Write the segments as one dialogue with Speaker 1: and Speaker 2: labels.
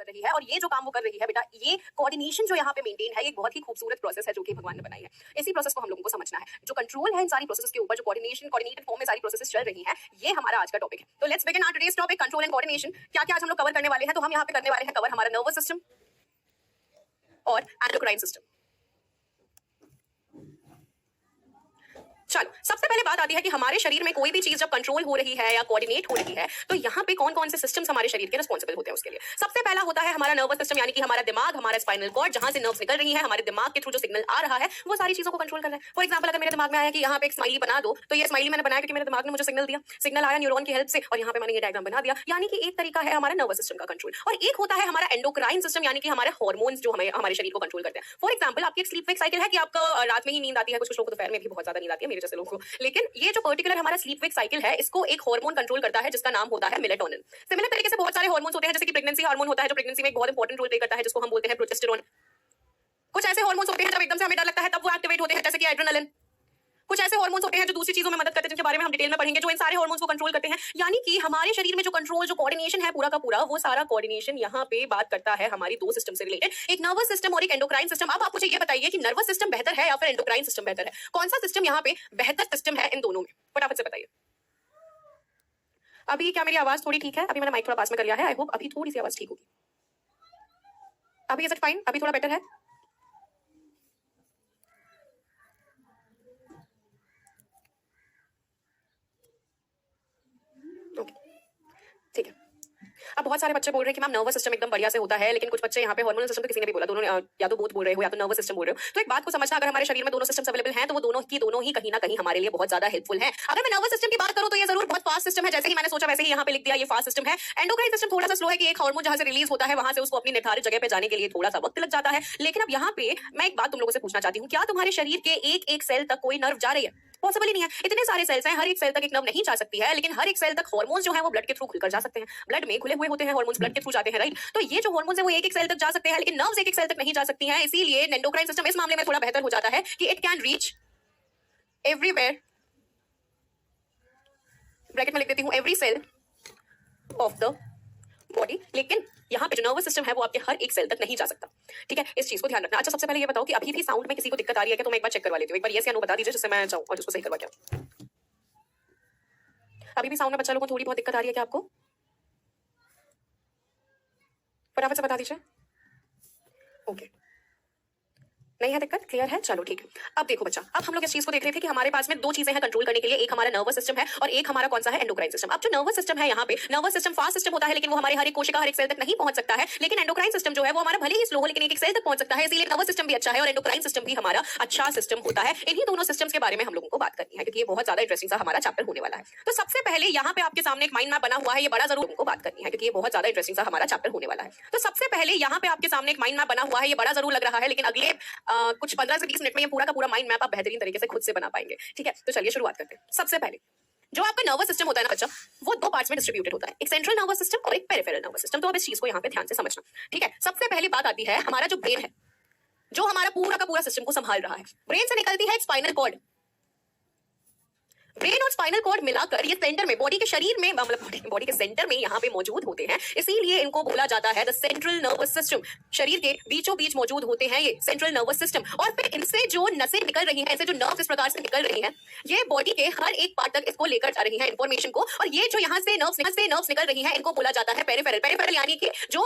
Speaker 1: कर रही है, और ये जो काम वो कर रही है बेटा, ये कोऑर्डिनेशन जो यहाँ पे मेंटेन है, ये बहुत ही खूबसूरत प्रोसेस है जो कि भगवान ने बनाई है। इसी प्रोसेस को हम लोगों को समझना है। जो कंट्रोल है इन सारी प्रोसेस के ऊपर, जो कोऑर्डिनेटेड फॉर्म में सारी प्रोसेस चल रही है, ये हमारा आज का टॉपिक है। तो let's begin our today's topic, control and coordination. क्या क्या आज हम लोग कवर करने वाले हैं? तो हम यहाँ पे करने वाले हैं कवर हमारा नर्वस सिस्टम और एंडोक्राइन सिस्टम। चलो, सबसे पहले बात आती है कि हमारे शरीर में कोई भी चीज जब कंट्रोल हो रही है या कोऑर्डिनेट हो रही है, तो यहाँ पे कौन कौन से सिस्टम्स हमारे शरीर के रिस्पॉन्सिबल होते हैं उसके लिए। सबसे पहला होता है हमारा नर्वस सिस्टम, यानी कि हमारा दिमाग, हमारा स्पाइनल कॉर्ड, जहां से नर्व्स निकल रही है, हमारे दिमाग के थ्रू जो सिग्नल आ रहा है, वो सारी चीजों को कंट्रोल कर रहा है। फॉर एग्जाम्पल, अगर मेरे दिमाग में आया कि यहाँ पे एक स्माइली बना दो, तो ये स्माइली मैंने बनाया क्योंकि मेरे दिमाग ने मुझे सिग्नल दिया, सिग्नल आया न्यूरॉन की हेल्प से, और यहाँ पे मैंने ये डायग्राम बना दिया। यानी कि एक तरीका है हमारा नर्वस सिस्टम का कंट्रोल। और एक होता है हमारा एंडोक्राइन सिस्टम, यानी कि हमारे हार्मोन्स जो हमारे शरीर को कंट्रोल करते हैं। फॉर एग्जाम्पल, आपकी एक स्लीप वेक साइकिल है कि आपको रात में ही नींद आती है, कुछ लोगों को दोपहर में भी बहुत ज्यादा नींद आती है, मेरे जैसे लोगों को। लेकिन ये जो पर्टिकुलर हमारा स्लीप वेक साइकिल है, इसको एक हार्मोन कंट्रोल करता है जिसका नाम होता है मेलेटोनिन। सिमिलर तरीके से बहुत सारे हार्मोन्स होते हैं, जैसे कि प्रेगनेंसी हार्मोन होता है जो प्रेगनेंसी में एक बहुत इंपॉर्टेंट रोल प्ले करता है, जिसको हम बोलते हैं प्रोजेस्टेरोन। कुछ ऐसे हार्मोन्स होते हैं जब एकदम से हमें डर लगता है तब वो एक्टिवेट होते हैं, जैसे कि एड्रेनालिन। कुछ ऐसे हार्मोन्स होते हैं जो दूसरी चीजों में मदद करते हैं, जिनके बारे में हम डिटेल में पढ़ेंगे, जो इन सारे हार्मोन्स को कंट्रोल करते हैं। यानी कि हमारे शरीर में जो कंट्रोल, जो कोऑर्डिनेशन है पूरा का पूरा, वो सारा कोऑर्डिनेशन यहाँ पे बात करता है हमारी दो सिस्टम से रिलेटेड, एक नर्वस सिस्टम और एक एंडोक्राइन सिस्टम। अब आप मुझे ये बताइए कि नर्वस सिस्टम बेहतर है या फिर एंडोक्राइन सिस्टम बेहतर है? कौन सा सिस्टम यहाँ पे बेहतर सिस्टम है इन दोनों में? फटाफट से बताइए। अभी क्या मेरी आवाज थोड़ी ठीक है? अभी मैंने माइक थोड़ा पास में कर लिया है, आई होप अभी थोड़ी सी आवाज ठीक होगी। अभी इज इट फाइन? अभी थोड़ा बेटर है? ओके, ठीक है। अब बहुत सारे बच्चे बोल रहे हैं कि मैम नर्वस सिस्टम एकदम बढ़िया से होता है, लेकिन कुछ बच्चे यहाँ पे हार्मोनल सिस्टम तो किसी ने भी बोला, दोनों या तो बोथ बोल रहे हो या तो नर्वस सिस्टम बोल रहे हो। तो एक बात को समझना, अगर हमारे शरीर में दोनों सिस्टम्स अवेलेबल हैं, तो वो दोनों ही कहीं ना कहीं हमारे लिए बहुत ज्यादा हेल्पफुल है। अगर मैं नर्वस सिस्टम की बात करूं तो ये जरूर बहुत फास्ट सिस्टम है, जैसे ही मैंने सोचा वैसे ही यहाँ पे लिख दिया, ये फास्ट सिस्टम है। एंडोक्राइन सिस्टम थोड़ा सा स्लो है कि एक हार्मोन जहां से रिलीज होता है वहां से उसको अपनी निर्धारित जगह पे जाने के लिए थोड़ा सा वक्त लग जाता है। लेकिन अब यहाँ पे मैं एक बात तुम लोगों से पूछना चाहती हूँ, क्या तुम्हारे शरीर के एक एक सेल तक कोई नर्व जा रही है? पॉसिबल ही नहीं है। इतने सारे सेल्स हैं, हर एक सेल तक एक नर्व नहीं जा सकती है, लेकिन हर एक सेल तक हार्मोन्स जो है वो ब्लड के थ्रू खुलकर जा सकते हैं। ब्लड में खुले हुए होते हैं हार्मोन्स, ब्लड के थ्रू जाते हैं, राइट? तो ये जो हार्मोन्स है वो एक एक सेल तक जा सकते हैं, लेकिन नर्व्स एक एक सेल तक नहीं जा सकती हैं। इसीलिए एंडोक्राइन सिस्टम इस मामले में थोड़ा बेहतर हो जाता है कि it can reach everywhere, bracket में लिख देती हूँ, every cell of the body. लेकिन यहाँ पे जो नर्वस सिस्टम है वो आपके हर एक सेल तक नहीं जा सकता। ठीक है, इस चीज को ध्यान रखना। अच्छा, सबसे पहले ये बताओ कि अभी भी साउंड में किसी को दिक्कत आ रही है क्या? तो मैं एक बार चेक करवा लेती हूँ, एक बार यस या नो बता दीजिए, जिससे मैं जाऊँ और उसको सही करवा के। अभी भी साउंड में बच्चा लोगों को थोड़ी बहुत दिक्कत आ रही है क्या आपको? फटाफट से बता दीजिए। ओके, नहीं है दिक्कत? क्लियर है? चलो ठीक है। अब देखो बच्चा, अब हम लोग इस चीज को देख रहे थे कि हमारे पास में दो चीजें हैं कंट्रोल करने के लिए, एक हमारा नर्वस सिस्टम है और एक हमारा कौन सा है? Endocrine system. अब जो नर्वस सिस्टम है, यहाँ पे नर्वस सिस्टम फास्ट सिस्टम होता है, लेकिन वो हमारे हर एक कोशिका, हर एक सेल तक नहीं पहुंच सकता है। लेकिन एंडोक्राइन सिस्टम जो है वो हमारा भले ही स्लो हो, लेकिन एक एक सेल तक पहुंच सकता है। इसलिए नर्वस सिस्टम भी अच्छा है और एंडोक्राइन सिस्टम भी हमारा अच्छा सिस्टम होता है। इन्हीं दोनों सिस्टम्स के बारे में हम लोगों को बात करनी है, क्योंकि ये बहुत ज्यादा इंटरेस्टिंग सा हमारा चैप्टर होने वाला है। तो सबसे पहले यहाँ पे आपके सामने एक माइंड मैप बना हुआ है, ये बड़ा जरूर हमको बात करनी है, क्योंकि ये बहुत ज्यादा इंटरेस्टिंग सा हमारा चैप्टर होने वाला है। तो सबसे पहले यहाँ पे आपके सामने एक माइंड मैप बना हुआ है, ये बड़ा जरूर लग रहा है, लेकिन अगले कुछ 15 से 20 मिनट में ये पूरा का पूरा माइंड मैप आप बेहतरीन तरीके से खुद से बना पाएंगे। ठीक है, तो चलिए शुरुआत करते हैं। सबसे पहले जो आपका नर्वस सिस्टम होता है ना बच्चा, वो दो पार्ट्स में डिस्ट्रीब्यूटेड होता है, एक सेंट्रल नर्वस सिस्टम और एक पेरिफेरल नर्वस सिस्टम। तो अब इस चीज को यहाँ पे ध्यान से समझना। ठीक है, सबसे पहली बात आती है हमारा जो ब्रेन है, जो हमारा पूरा का पूरा सिस्टम को संभाल रहा है। ब्रेन से निकलती है एक स्पाइनल कॉर्ड। ब्रेन और स्पाइनल कॉर्ड मिलाकर ये सेंटर में, बॉडी के शरीर में, मतलब बॉडी के सेंटर में यहाँ पे मौजूद होते हैं। इसीलिए इनको बोला जाता है द सेंट्रल नर्वस सिस्टम। शरीर के बीचों बीच मौजूद होते हैं ये सेंट्रल नर्वस सिस्टम। और फिर इनसे जो नसें निकल रही हैं, इनसे जो नर्व्स इस प्रकार से निकल रही हैं, ये बॉडी के हर एक पार्ट तक इसको लेकर जा रही है इंफॉर्मेशन को। और ये जो यहाँ से नर्व्स निकल रही है, इनको बोला जाता है पेरिफेरल। पेरिफेरल यानी कि जो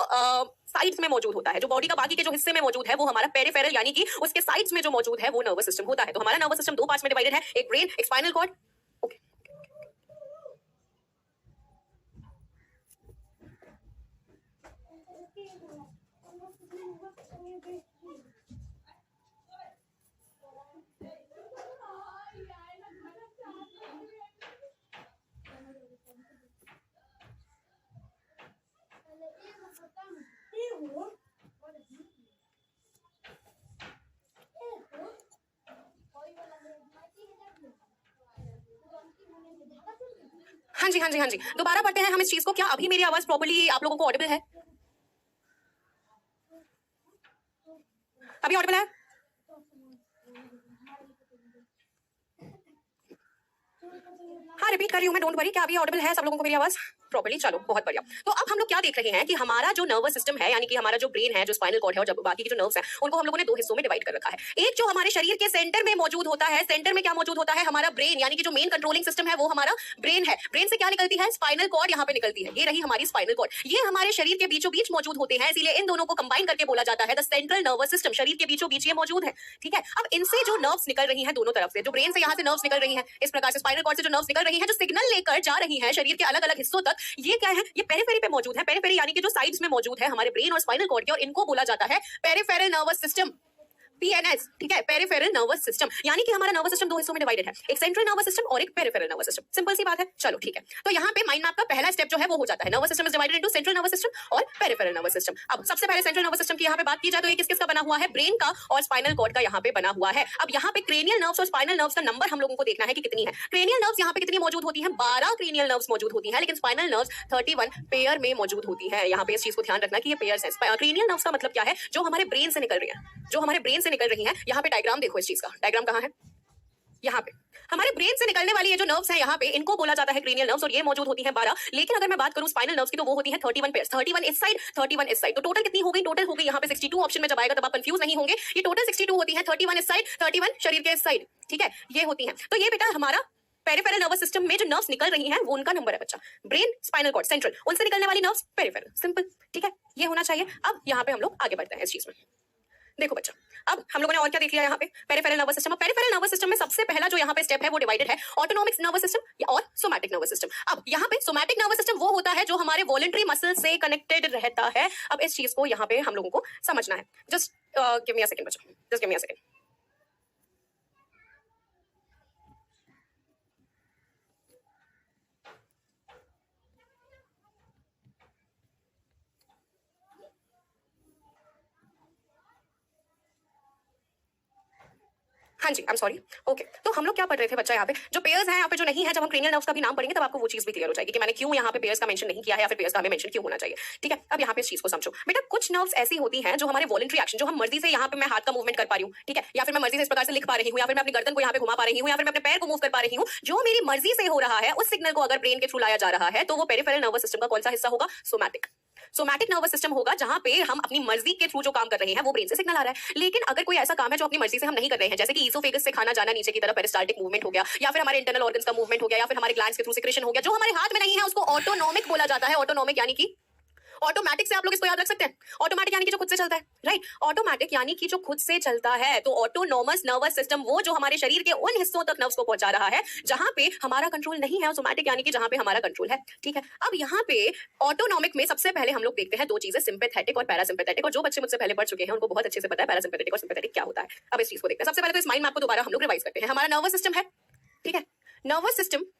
Speaker 1: साइड्स में मौजूद होता है, जो बॉडी का बाकी के जो हिस्से में मौजूद है, वो हमारा पेरिफेरल, यानी कि उसके साइड्स में जो मौजूद है वो नर्वस सिस्टम होता है। तो हमारा नर्वस सिस्टम दो पार्ट्स में डिवाइडेड है, एक ब्रेन, एक स्पाइनल कॉर्ड। हाँ जी, हाँ जी, हाँ जी, दोबारा पढ़ते हैं हम इस चीज को। क्या अभी मेरी आवाज प्रॉपर्ली आप लोगों को ऑडिबल है? अभी ऑडिबल है? हाँ, रिपीट कर रही हूँ मैं, डोंट वरी। क्या अभी ऑडिबल है सब लोगों को मेरी आवाज? प्रॉपर्ली, चलो बहुत बढ़िया। तो अब हम लोग क्या देख रहे हैं कि हमारा जो नर्वस सिस्टम है, यानी कि हमारा जो ब्रेन है, जो स्पाइनल कॉर्ड है और जब बाकी के जो नर्व्स हैं, उनको हम लोगों ने दो हिस्सों में डिवाइड कर रखा है। एक जो हमारे शरीर के सेंटर में मौजूद होता है, सेंटर में क्या मौजूद होता है, हमारा ब्रेन, यानी कि जो मेन कंट्रोलिंग सिस्टम है वो हमारा ब्रेन है। ब्रेन से क्या निकलती है, स्पाइनल कॉर्ड यहाँ पे निकलती है, ये रही हमारी स्पाइनल कॉर्ड। ये हमारे शरीर के बीचों बीच मौजूद होते हैं, इसीलिए इन दोनों को कंबाइन करके बोला जाता है द सेंट्रल नर्वस सिस्टम। शरीर के बीचों बीच ये मौजूद है, ठीक है। अब इनसे जो नर्व्स निकल रही हैं दोनों तरफ से, जो ब्रेन से यहाँ से नर्व्स निकल रही हैं, इस प्रकार से स्पाइनल कॉर्ड से जो नर्व्स निकल रही हैं, जो सिग्नल लेकर जा रही हैं शरीर के अलग अलग हिस्सों तक, ये क्या है, ये पेरिफेरी पे मौजूद है। पेरिफेरी यानी कि जो साइड्स में मौजूद है हमारे ब्रेन और स्पाइनल कॉर्ड के, और इनको बोला जाता है पेरिफेरल नर्वस सिस्टम, PNS, ठीक है, पेरिफेरल नर्वस सिस्टम। यानी कि हमारा नर्वस सिस्टम दो हिस्सों में डिवाइडेड है, एक सेंट्रल नर्वस सिस्टम और एक पेरिफेरल नर्वस सिस्टम। सिंपल सी बात है, चलो ठीक है। तो यहाँ पे माइंड मैप का पहला स्टेप जो है वो हो जाता है, nervous system is divided into central nervous system और पेरिफेरल नर्वस सिस्टम। अब सबसे पहले सेंट्रल नर्वस सिस्टम की यहाँ पे बात की जाए तो ये किस-किस का बना हुआ है, ब्रेन का और स्पाइनल कॉर्ड का यहाँ पे बना हुआ है। अब यहाँ पे क्रेनियल नर्व्स और स्पाइनल नर्व्स का नंबर हम लोगों को देखना है कि कितनी है। क्रेनियल नर्व्स यहाँ पे कितनी मौजूद होती है, 12 क्रेनियल नर्व्स मौजूद होती है, लेकिन स्पाइनल नर्व्स 31 पेयर में मौजूद होती है। यहाँ पे इस चीज को ध्यान रखना कि ये पेयर्स है। क्रेनियल नर्व्स का मतलब क्या है, जो हमारे ब्रेन से निकल रही है, जो हमारे ब्रेन से निकल रही है। यहाँ पे डायग्राम देखो इस चीज का, डायग्राम कहाँ है, यहाँ पे हमारे ब्रेन से निकलने वाली ये जो नर्व्स हैं यहाँ पे, इनको बोला जाता है क्रेनियल नर्व्स, और ये मौजूद होती हैं 12। लेकिन अगर मैं बात करूं स्पाइनल नर्व्स की तो वो होती है 31 पेयर्स, 31 इस साइड 31 इस साइड। तो टोटल कितनी हो गई, टोटल हो गई यहाँ पे 62। ऑप्शन में जब आएगा तब आप कंफ्यूज नहीं होंगे, ये टोटल 62 होती है, 31 इस साइड 31 शरीर के इस साइड, ठीक है, ये होती है। तो ये बेटा हमारा पेरिफेरल नर्वस सिस्टम में जो नर्व्स निकल रही हैं वो उनका नंबर है बच्चा, ब्रेन, स्पाइनल कॉर्ड, सेंट्रल, उनसे निकलने वाली नर्व्स पेरिफेरल, सिंपल, ठीक है, ये होना चाहिए। अब यहाँ पे हम लोग आगे बढ़ते हैं इस चीज में। देखो बच्चा, अब हम लोगों ने और क्या देख लिया यहाँ पे, peripheral nervous system. Peripheral nervous system में सबसे पहला जो यहाँ पे स्टेप है वो डिवाइडेड है ऑटोनॉमिक नर्वस सिस्टम और सोमैटिक नर्वस सिस्टम। अब यहाँ पे सोमैटिक नर्वस सिस्टम वो होता है जो हमारे वॉलंटरी मसल से कनेक्टेड रहता है। अब इस चीज को यहाँ पे हम लोगों को समझना है। Just give me a second बच्चा, just give me a second. हाँ जी, आई एम सॉरी। ओके, तो हम लोग क्या पढ़ रहे थे बच्चा, यहाँ पे जो पेयर्स हैं, यहाँ पे जो नहीं है, जब हम क्रेनियल नर्व्स का भी नाम पढ़ेंगे तब आपको वो चीज भी क्लियर हो जाएगी कि मैंने क्यों यहाँ पे पेयर्स का मेंशन नहीं किया है, या फिर पेयर्स का हमें मेंशन क्यों होना चाहिए, ठीक है। अब यहाँ पे इस चीज को समझो बेटा, कुछ नर्व्स ऐसी होती हैं जो हमारे वॉलंटरी एक्शन, जो हम मर्जी से यहाँ पे मैं हाथ का मूवमेंट कर पा रही हूँ, ठीक है, या फिर मैं मर्जी से इस प्रकार से लिख पा रही हूँ, या फिर मैं अपनी गर्दन को यहाँ पे घुमा पा रही हूँ, या फिर मैं अपने पैर को मूव कर पा रही हूँ, जो मेरी मर्जी से हो रहा है, उस सिग्नल को अगर ब्रेन के थ्रू लाया जा रहा है तो वो पेरिफेरल नर्वस सिस्टम का कौन सा हिस्सा होगा, सोमैटिक। सोमैटिक नर्वस सिस्टम होगा, जहां पे हम अपनी मर्जी के थ्रू जो काम कर रहे हैं वो ब्रेन से सिग्नल आ रहा है। लेकिन अगर कोई ऐसा काम है जो अपनी मर्जी से हम नहीं कर रहे हैं, जैसे कि ईसोफेगस से खाना जाना नीचे की तरफ, पेरिस्टाल्टिक मूवमेंट हो गया, या फिर हमारे इंटरनल ऑर्गन्स का मूवमेंट हो गया, या फिर हमारे ग्लैंड्स के थ्रू सिक्रेशन हो गया, जो हमारे हाथ में नहीं है उसको ऑटोनॉमिक बोला जाता है। ऑटोनॉमिक यानी कि ऑटोमेटिक से आप लोग इसको याद रख सकते हैं, ऑटोमेटिक यानी कि जो खुद से चलता है, राइट, ऑटोमेटिक यानी कि जो खुद से चलता है। तो ऑटोनॉमस नर्वस सिस्टम वो जो हमारे शरीर के उन हिस्सों तक नर्व्स को पहुंचा रहा है जहां पे हमारा कंट्रोल नहीं है, सोमैटिक यानी कि जहां पे हमारा कंट्रोल है, ठीक है। अब यहाँ पे ऑटोनॉमिक में सबसे पहले हम लोग देखते हैं दो चीजें, सिंपैथेटिक और पैरासिम्पैथेटिक। और जो बच्चे मुझसे पहले पढ़ चुके हैं उनको बहुत अच्छे से पता है पैरासिम्पैथेटिक और सिंपैथेटिक क्या होता है। अब इस चीज को देखते हैं। सबसे पहले तो इस माइंड मैप को दोबारा हम लोग रिवाइज करते हैं। हमारा नर्वस सिस्टम है, ठीक है, नर्वस सिस्टम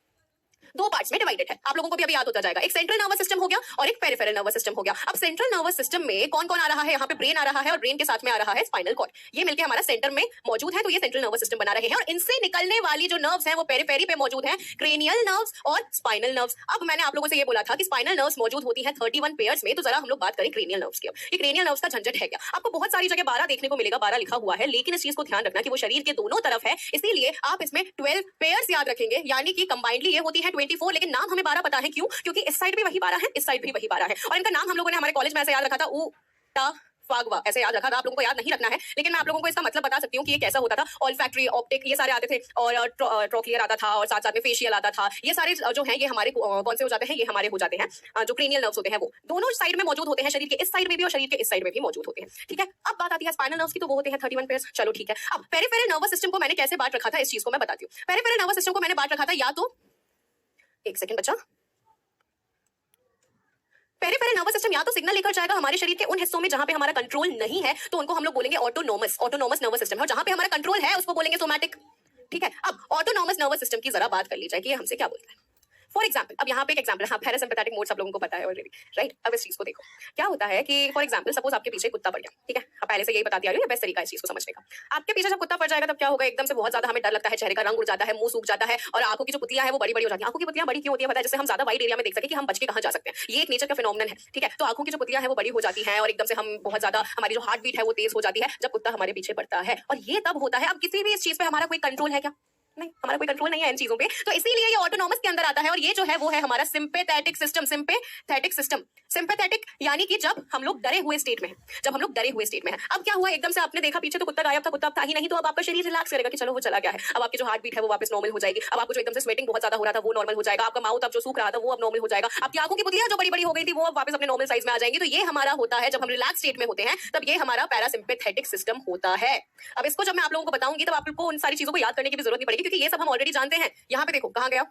Speaker 1: दो पार्ट्स में डिवाइडेड है, आप लोगों को भी अभी याद होता जाएगा। एक सेंट्रल नर्वस सिस्टम हो गया और एक पेरिफेरल नर्वस सिस्टम हो गया। अब सेंट्रल नर्वस सिस्टम में कौन कौन आ रहा है, यहाँ पे ब्रेन आ रहा है और ब्रेन के साथ में आ रहा है स्पाइनल कॉर्ड। ये मिलके हमारा सेंटर में मौजूद है, तो ये सेंट्रल नर्वस सिस्टम बना रहे हैं। और इनसे निकलने वाली जो नर्व्स हैं वो पेरिफेरी पे मौजूद है, क्रेनियल नर्व्स और स्पाइनल नर्व्स। अब मैंने आप लोगों से ये बोला था कि स्पाइनल नर्व्स मौजूद होती है 31 पेयर्स में, तो जरा हम लोग बात करें क्रेनियल नर्व्स की। ये क्रेनियल नर्व्स का झंझट है क्या, आपको बहुत सारी जगह 12 देखने को मिलेगा, 12 लिखा हुआ है, लेकिन इस चीज को ध्यान रखना कि वो शरीर के दोनों तरफ है, इसीलिए आप इसमें 12 पेयर्स याद रखेंगे, यानी कि कंबाइंडली ये होती है 24। लेकिन नाम हमें 12 पता है क्यों, क्योंकि इस साइड भी वही 12 है, इस साइड भी वही 12 है। और इनका नाम हम लोगों ने हमारे कॉलेज में ऐसे याद रखा था, ऊ टा फागवा, ऐसे याद रखा था। आप लोगों को याद नहीं रखना है, लेकिन मैं आप लोगों को इसका मतलब बता सकती हूँ कि ये कैसा होता था। ऑल्फैक्टरी, ऑप्टिक, ये सारे आते थे, और ट्रोक्लियर आता था, और साथ साथ में फेशियल आता था। ये सारे जो हैं ये हमारे कौन से हो जाते हैं, ये हमारे हो जाते हैं जो क्रेनियल नर्व्स होते हैं, वो दोनों साइड में मौजूद होते हैं, शरीर के इस साइड में भी और शरीर के इस साइड में भी मौजूद होते हैं, ठीक है। अब बात आती है स्पाइनल नर्व्स की, तो वो होते हैं 31 पेयर्स। चलो ठीक है। अब पेरिफेरल नर्वस सिस्टम को मैंने कैसे बांट रखा था, इस चीज को मैं बताती हूँ। पेरिफेरल नर्वस सिस्टम को मैंने बांट रखा था, या तो एक सेकंड बच्चा, पेरिफेरल नर्वस सिस्टम या तो सिग्नल लेकर जाएगा हमारे शरीर के उन हिस्सों में जहां पे हमारा कंट्रोल नहीं है, तो उनको हम लोग बोलेंगे ऑटोनॉमस नर्वस सिस्टम, और जहां पे हमारा कंट्रोल है उसको बोलेंगे सोमैटिक, ठीक है। अब ऑटोनॉमस नर्वस सिस्टम की जरा बात कर ली जाए कि ये हमसे क्या बोलता है। फॉर एग्जाम्पल, अब यहाँ पे एक एग्जाम्पल है, पैरासिम्पैथेटिक मोड सब लोगों को पता है ऑलरेडी, राइट। अब इस चीज को देखो, क्या होता है कि फॉर एग्जाम्पल सपोज आपके पीछे कुत्ता पड़ गया, ठीक है, अब पहले से यही बताती आ रही हूँ, बेस्ट तरीका है इस चीज को समझने का। आपके पीछे जब कुत्ता पड़ जाएगा तब क्या होगा, एकदम से बहुत ज्यादा हमें डर लगता है, चेहरे का रंग उड़ जाता है, मुंह सूख जाता है, और आंखों की जो पुतलियां है वो बड़ी बड़ी हो जाती है। आंखों की पुतलियां बड़ी क्यों होती है पता है, जैसे हम ज्यादा वाइड एरिया में देख सके कि हम बच के कहाँ जा सकते हैं, ये एक नेचर का फिनोमेनन है, ठीक है। तो आंखों की जो पुतलियां है वो बड़ी हो जाती है, और एकदम से हम बहुत ज्यादा, हमारी जो हार्ट बीट है वो तेज हो जाती है जब कुत्ता हमारे पीछे पड़ता है। और ये तब होता है, अब किसी भी इस चीज पे हमारा कोई कंट्रोल है क्या, नहीं, हमारा कोई कंट्रोल नहीं है इन चीजों पे। तो इसीलिए ये ऑटोनॉमस के अंदर आता है और ये जो है वो है हमारा सिंपैथेटिक सिस्टम। सिंपैथेटिक यानी कि जब हम लोग डरे हुए स्टेट में हैं, जब हम लोग डरे हुए स्टेट में हैं। अब क्या हुआ, एकदम से आपने देखा पीछे तो कुत्ता गायब था, कुत्ता था ही नहीं, तो अब आपका शरीर रिलैक्स करेगा कि चलो वो चला गया है। अब आपकी जो हार्ट बीट है वो वापस नॉर्मल हो जाएगी। अब आपको जो एकदम से स्वेटिंग बहुत ज्यादा हो रहा था वो नॉर्मल हो जाएगा। आपका माउथ अब जो सूख रहा था वो अब नॉर्मल हो जाएगा। आपकी आंखों की पुतलियां जो बड़ी बड़ी हो गई थी वो अब वापस अपने नॉर्मल साइज में आ जाएंगी। तो ये हमारा होता है जब हम रिलैक्स स्टेट में होते हैं, तब ये हमारा पैरासिम्पैथेटिक सिस्टम होता है। अब इसको जब मैं आप लोगों को बताऊंगी तब आप लोगों को उन सारी चीजों को याद करने की भी जरूरत नहीं पड़ेगी, क्योंकि ये सब हम ऑलरेडी जानते हैं। यहाँ पे देखो, कहाँ गया,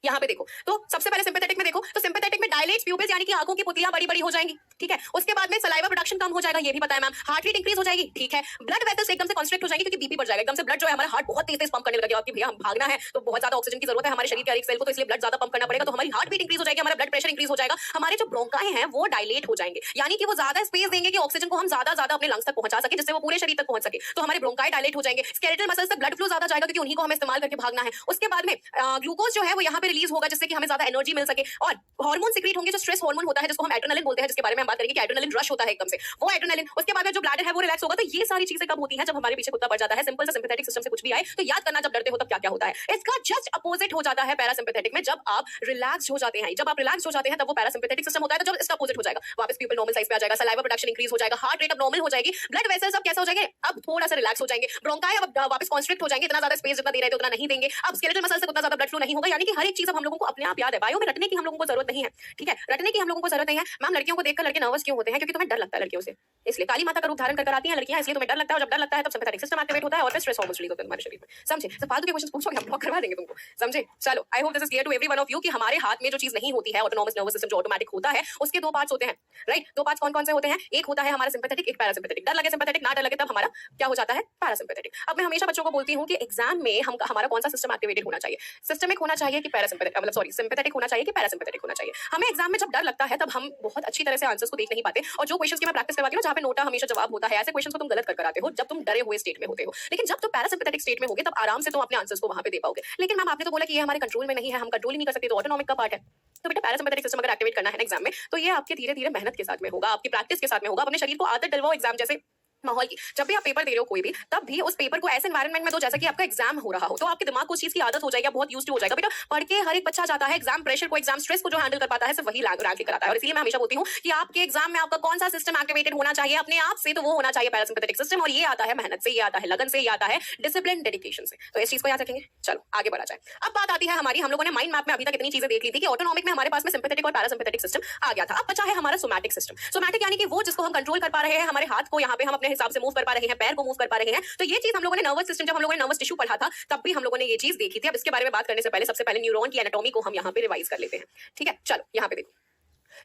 Speaker 1: यहाँ पे देखो। तो सबसे पहले सिंपैथेटिक में देखो, तो सिंपैथेटिक में डायलेट्स प्यूपिल्स यानी कि आंखों की पुतलियां बड़ी बड़ी हो जाएंगी, ठीक है। उसके बाद में सलाइवा प्रोडक्शन कम हो जाएगा, ये भी पता है मैम। हार्ट रेट इंक्रीज हो जाएगी, ठीक है। ब्लड वेसल्स एकदम से कंस्ट्रिक्ट हो जाएंगे क्योंकि बीपी बढ़ जाएगा। एकदम से ब्लड जो है हमारा हार्ट बहुत तेज तेज पंप करने लगेगा कि भैया हम भागना है तो बहुत ज्यादा ऑक्सीजन की जरूरत है हमारे शरीर के हर एक सेल को, तो इसलिए ब्लड ज्यादा पंप करना पड़ेगा। तो हमारी हार्ट बीट इंक्रीज हो जाएगी, हमारा ब्लड प्रेशर इंक्रीज हो जाएगा, हमारे जो ब्रोंकाई हैं वो डायलेट हो जाएंगे, यानी कि वो ज्यादा स्पेस देंगे कि ऑक्सीजन को हम ज्यादा अपने लंग्स तक पहुंचा सके, जिससे वो पूरे शरीर तक पहुंच सके। तो हमारे ब्रोंकाई डायलेट हो जाएंगे, स्केलेटल मसल्स तक ब्लड फ्लो ज्यादा जाएगा क्योंकि उन्हीं को हमें इस्तेमाल करके भागना है। उसके बाद में ग्लूकोज जो है वो यहाँ पे रिलीज होगा जिससे कि हमें ज्यादा एनर्जी मिल सके, और हार्मोन सीक्रेट होंगे जो स्ट्रेस हार्मोन होता है जिसको हम एड्रेनालिन बोलते हैं, जिसके बारे में हम बात करेंगे कि एड्रेनालिन रश होता है एकदम से, वो एड्रेनालिन। उसके बाद में जो ब्लैडर है वो रिलैक्स होगा। तो ये सारी चीजें कब होती हैं, जब हमारे पीछे कुत्ता बढ़ जाता है। सिंपल सा सिंपैथेटिक सिस्टम से कुछ भी आए तो याद करना, जब डरते हो तब क्या क्या होता है। इसका जस्ट अपोजिट हो जाता है पैरासिम्पैथेटिक में, जब आप रिलैक्स हो जाते हैं। जब आप रिलैक्स हो जाते हैं तब वो पैरासिम्पैथेटिक सिस्टम होता है। तो जब इसका अपोजिट हो जाएगा, वापस पीपल नॉर्मल साइज पे आ जाएगा, सलाइवा प्रोडक्शन इंक्रीज हो जाएगा, हार्ट रेट अब नॉर्मल हो जाएगी, ब्लड वेसल्स अब कैसे हो जाएंगे, अब थोड़ा सा रिलैक्स हो जाएंगे, ब्रोंकाई अब वापस कॉन्स्ट्रिक्ट हो जाएंगे, इतना ज्यादा स्पेस जितना दे रहे थे उतना नहीं देंगे, अब स्केलेटल मसल से उतना ज्यादा ब्लड फ्लो नहीं होगा। यानी कि हर एक चीज हम लोगों को अपने आप याद है। बायो में रटने की हम लोगों को जरूरत नहीं है, ठीक है, रटने की हम लोगों को जरूरत नहीं है। मैम लड़कियों को देखकर लड़के नर्वस क्यों होते हैं, क्योंकि तुम्हें डर लगता है लड़कियों से, इसलिए काली माता का रूप धारण कर आती हैं लड़कियां, इसलिए तुम्हें डर लगता है। और जब डर लगता है तब सिंपैथेटिक सिस्टम एक्टिवेट होता है और फिर स्ट्रेस हार्मोन्स रिलीज होते हैं तुम्हारे शरीर में। समझे? तो फालतू के क्वेश्चंस पूछोगे हम ब्लॉक करवा देंगे तुमको, समझे? चलो, I hope this is clear to everyone of you कि हमारे हाथ में जो चीज नहीं होती है, ऑटोनॉमस नर्वस सिस्टम जो ऑटोमेटिक होता है, उसके दो पार्ट्स होते हैं, राइट। दो पार्ट्स कौन कौन से होते हैं? एक होता है हमारा सिंपैथेटिक, एक पैरासिम्पैथेटिक। डर लगे सिंपैथेटिक, ना डर लगे तब हमारा क्या हो जाता है, पैरासिम्पैथेटिक। अब मैं हमेशा बच्चों को बोलती हूँ कि एग्जाम में हमारा कौन सा सिस्टम एक्टिवेटेड होना चाहिए, सिस्टमिक होना चाहिए कि पैरासिम्पैथेटिक, मतलब सॉरी सिंपैथेटिक होना चाहिए कि पैरासिम्पैथेटिक होना चाहिए। हमें एग्जाम में जब डर लगता है तब हम बहुत अच्छी तरह से आंसर्स को देख नहीं पाते, और जो क्वेश्चंस की मैं प्रैक्टिस करवाती हूँ जहाँ पे नोटा हमेशा जवाब होता है, ऐसे क्वेश्चंस को तुम गलत कर आते हो जब तुम डरे हुए स्टेट में होते हो। लेकिन जब तुम पैरासिम्पैथेटिक स्टेट में होगे तब आराम से तुम अपने आंसर्स को वहां पे दे पाओगे। लेकिन मैम आपने तो बोला कि ये हमारे कंट्रोल में नहीं है, हम कंट्रोल ही नहीं कर सकते, तो ऑटोनॉमिक का पार्ट है। तो बेटा पैरासिम्पैथेटिक सिस्टम अगर एक्टिवेट करना है एग्जाम में, तो ये आपके धीरे धीरे मेहनत के साथ में होगा, आपकी प्रैक्टिस के साथ में होगा। अपने शरीर को आदत डलवाओ एग्जाम जैसे माहौल की। जब भी आप पेपर दे रहे हो कोई भी, तब भी उस पेपर को ऐसे एनवायरनमेंट में दो जैसा कि आपका एग्जाम हो रहा हो, तो आपके दिमाग को उस चीज की आदत हो जाएगी, बहुत यूज्ड हो जाएगा। बेटा पढ़ के हर एक बच्चा जाता है एग्जाम प्रेशर को, एग्जाम स्ट्रेस को जो हैंडल कर पाता है सिर्फ वही रैंक लेकर आता है। और इसलिए मैं हमेशा बोलती हूँ कि आपके एग्जाम में आपका कौन सा सिस्टम एक्टिवेटेड होना चाहिए अपने आप से, तो वो होना चाहिए पैरासिम्पैथेटिक सिस्टम। और ये आता है मेहनत से, ये आता है लगन से, ये आता है डिसिप्लिन डेडिकेशन से। तो इस चीज को याद रखेंगे। चलो आगे बढ़ा जाए। अब बात आती है हमारी, हम लोगों ने माइंड मैप में अभी तक इतनी चीजें देख ली थी कि ऑटोनॉमिक में हमारे पास में सिंपैथेटिक और पैरासिम्पैथेटिक सिस्टम आ गया था। अब बचा है हमारा सोमैटिक सिस्टम। सोमैटिक यानी कि वो जिसको हम कंट्रोल कर पा रहे हैं, हमारे हाथ को यहाँ पे हम अपने हिसाब से मूव कर पा रहे हैं, पैर को मूव कर पा रहे हैं। तो ये चीज हम लोगों ने नर्वस सिस्टम, जब हम लोगों ने नर्वस टिश्यू पढ़ा था तब भी हम लोगों ने ये चीज देखी थी। अब इसके बारे में बात करने से पहले सबसे पहले न्यूरॉन की एनाटॉमी को हम यहाँ पे रिवाइज कर लेते हैं, ठीक है। चलो यहाँ पे देखो,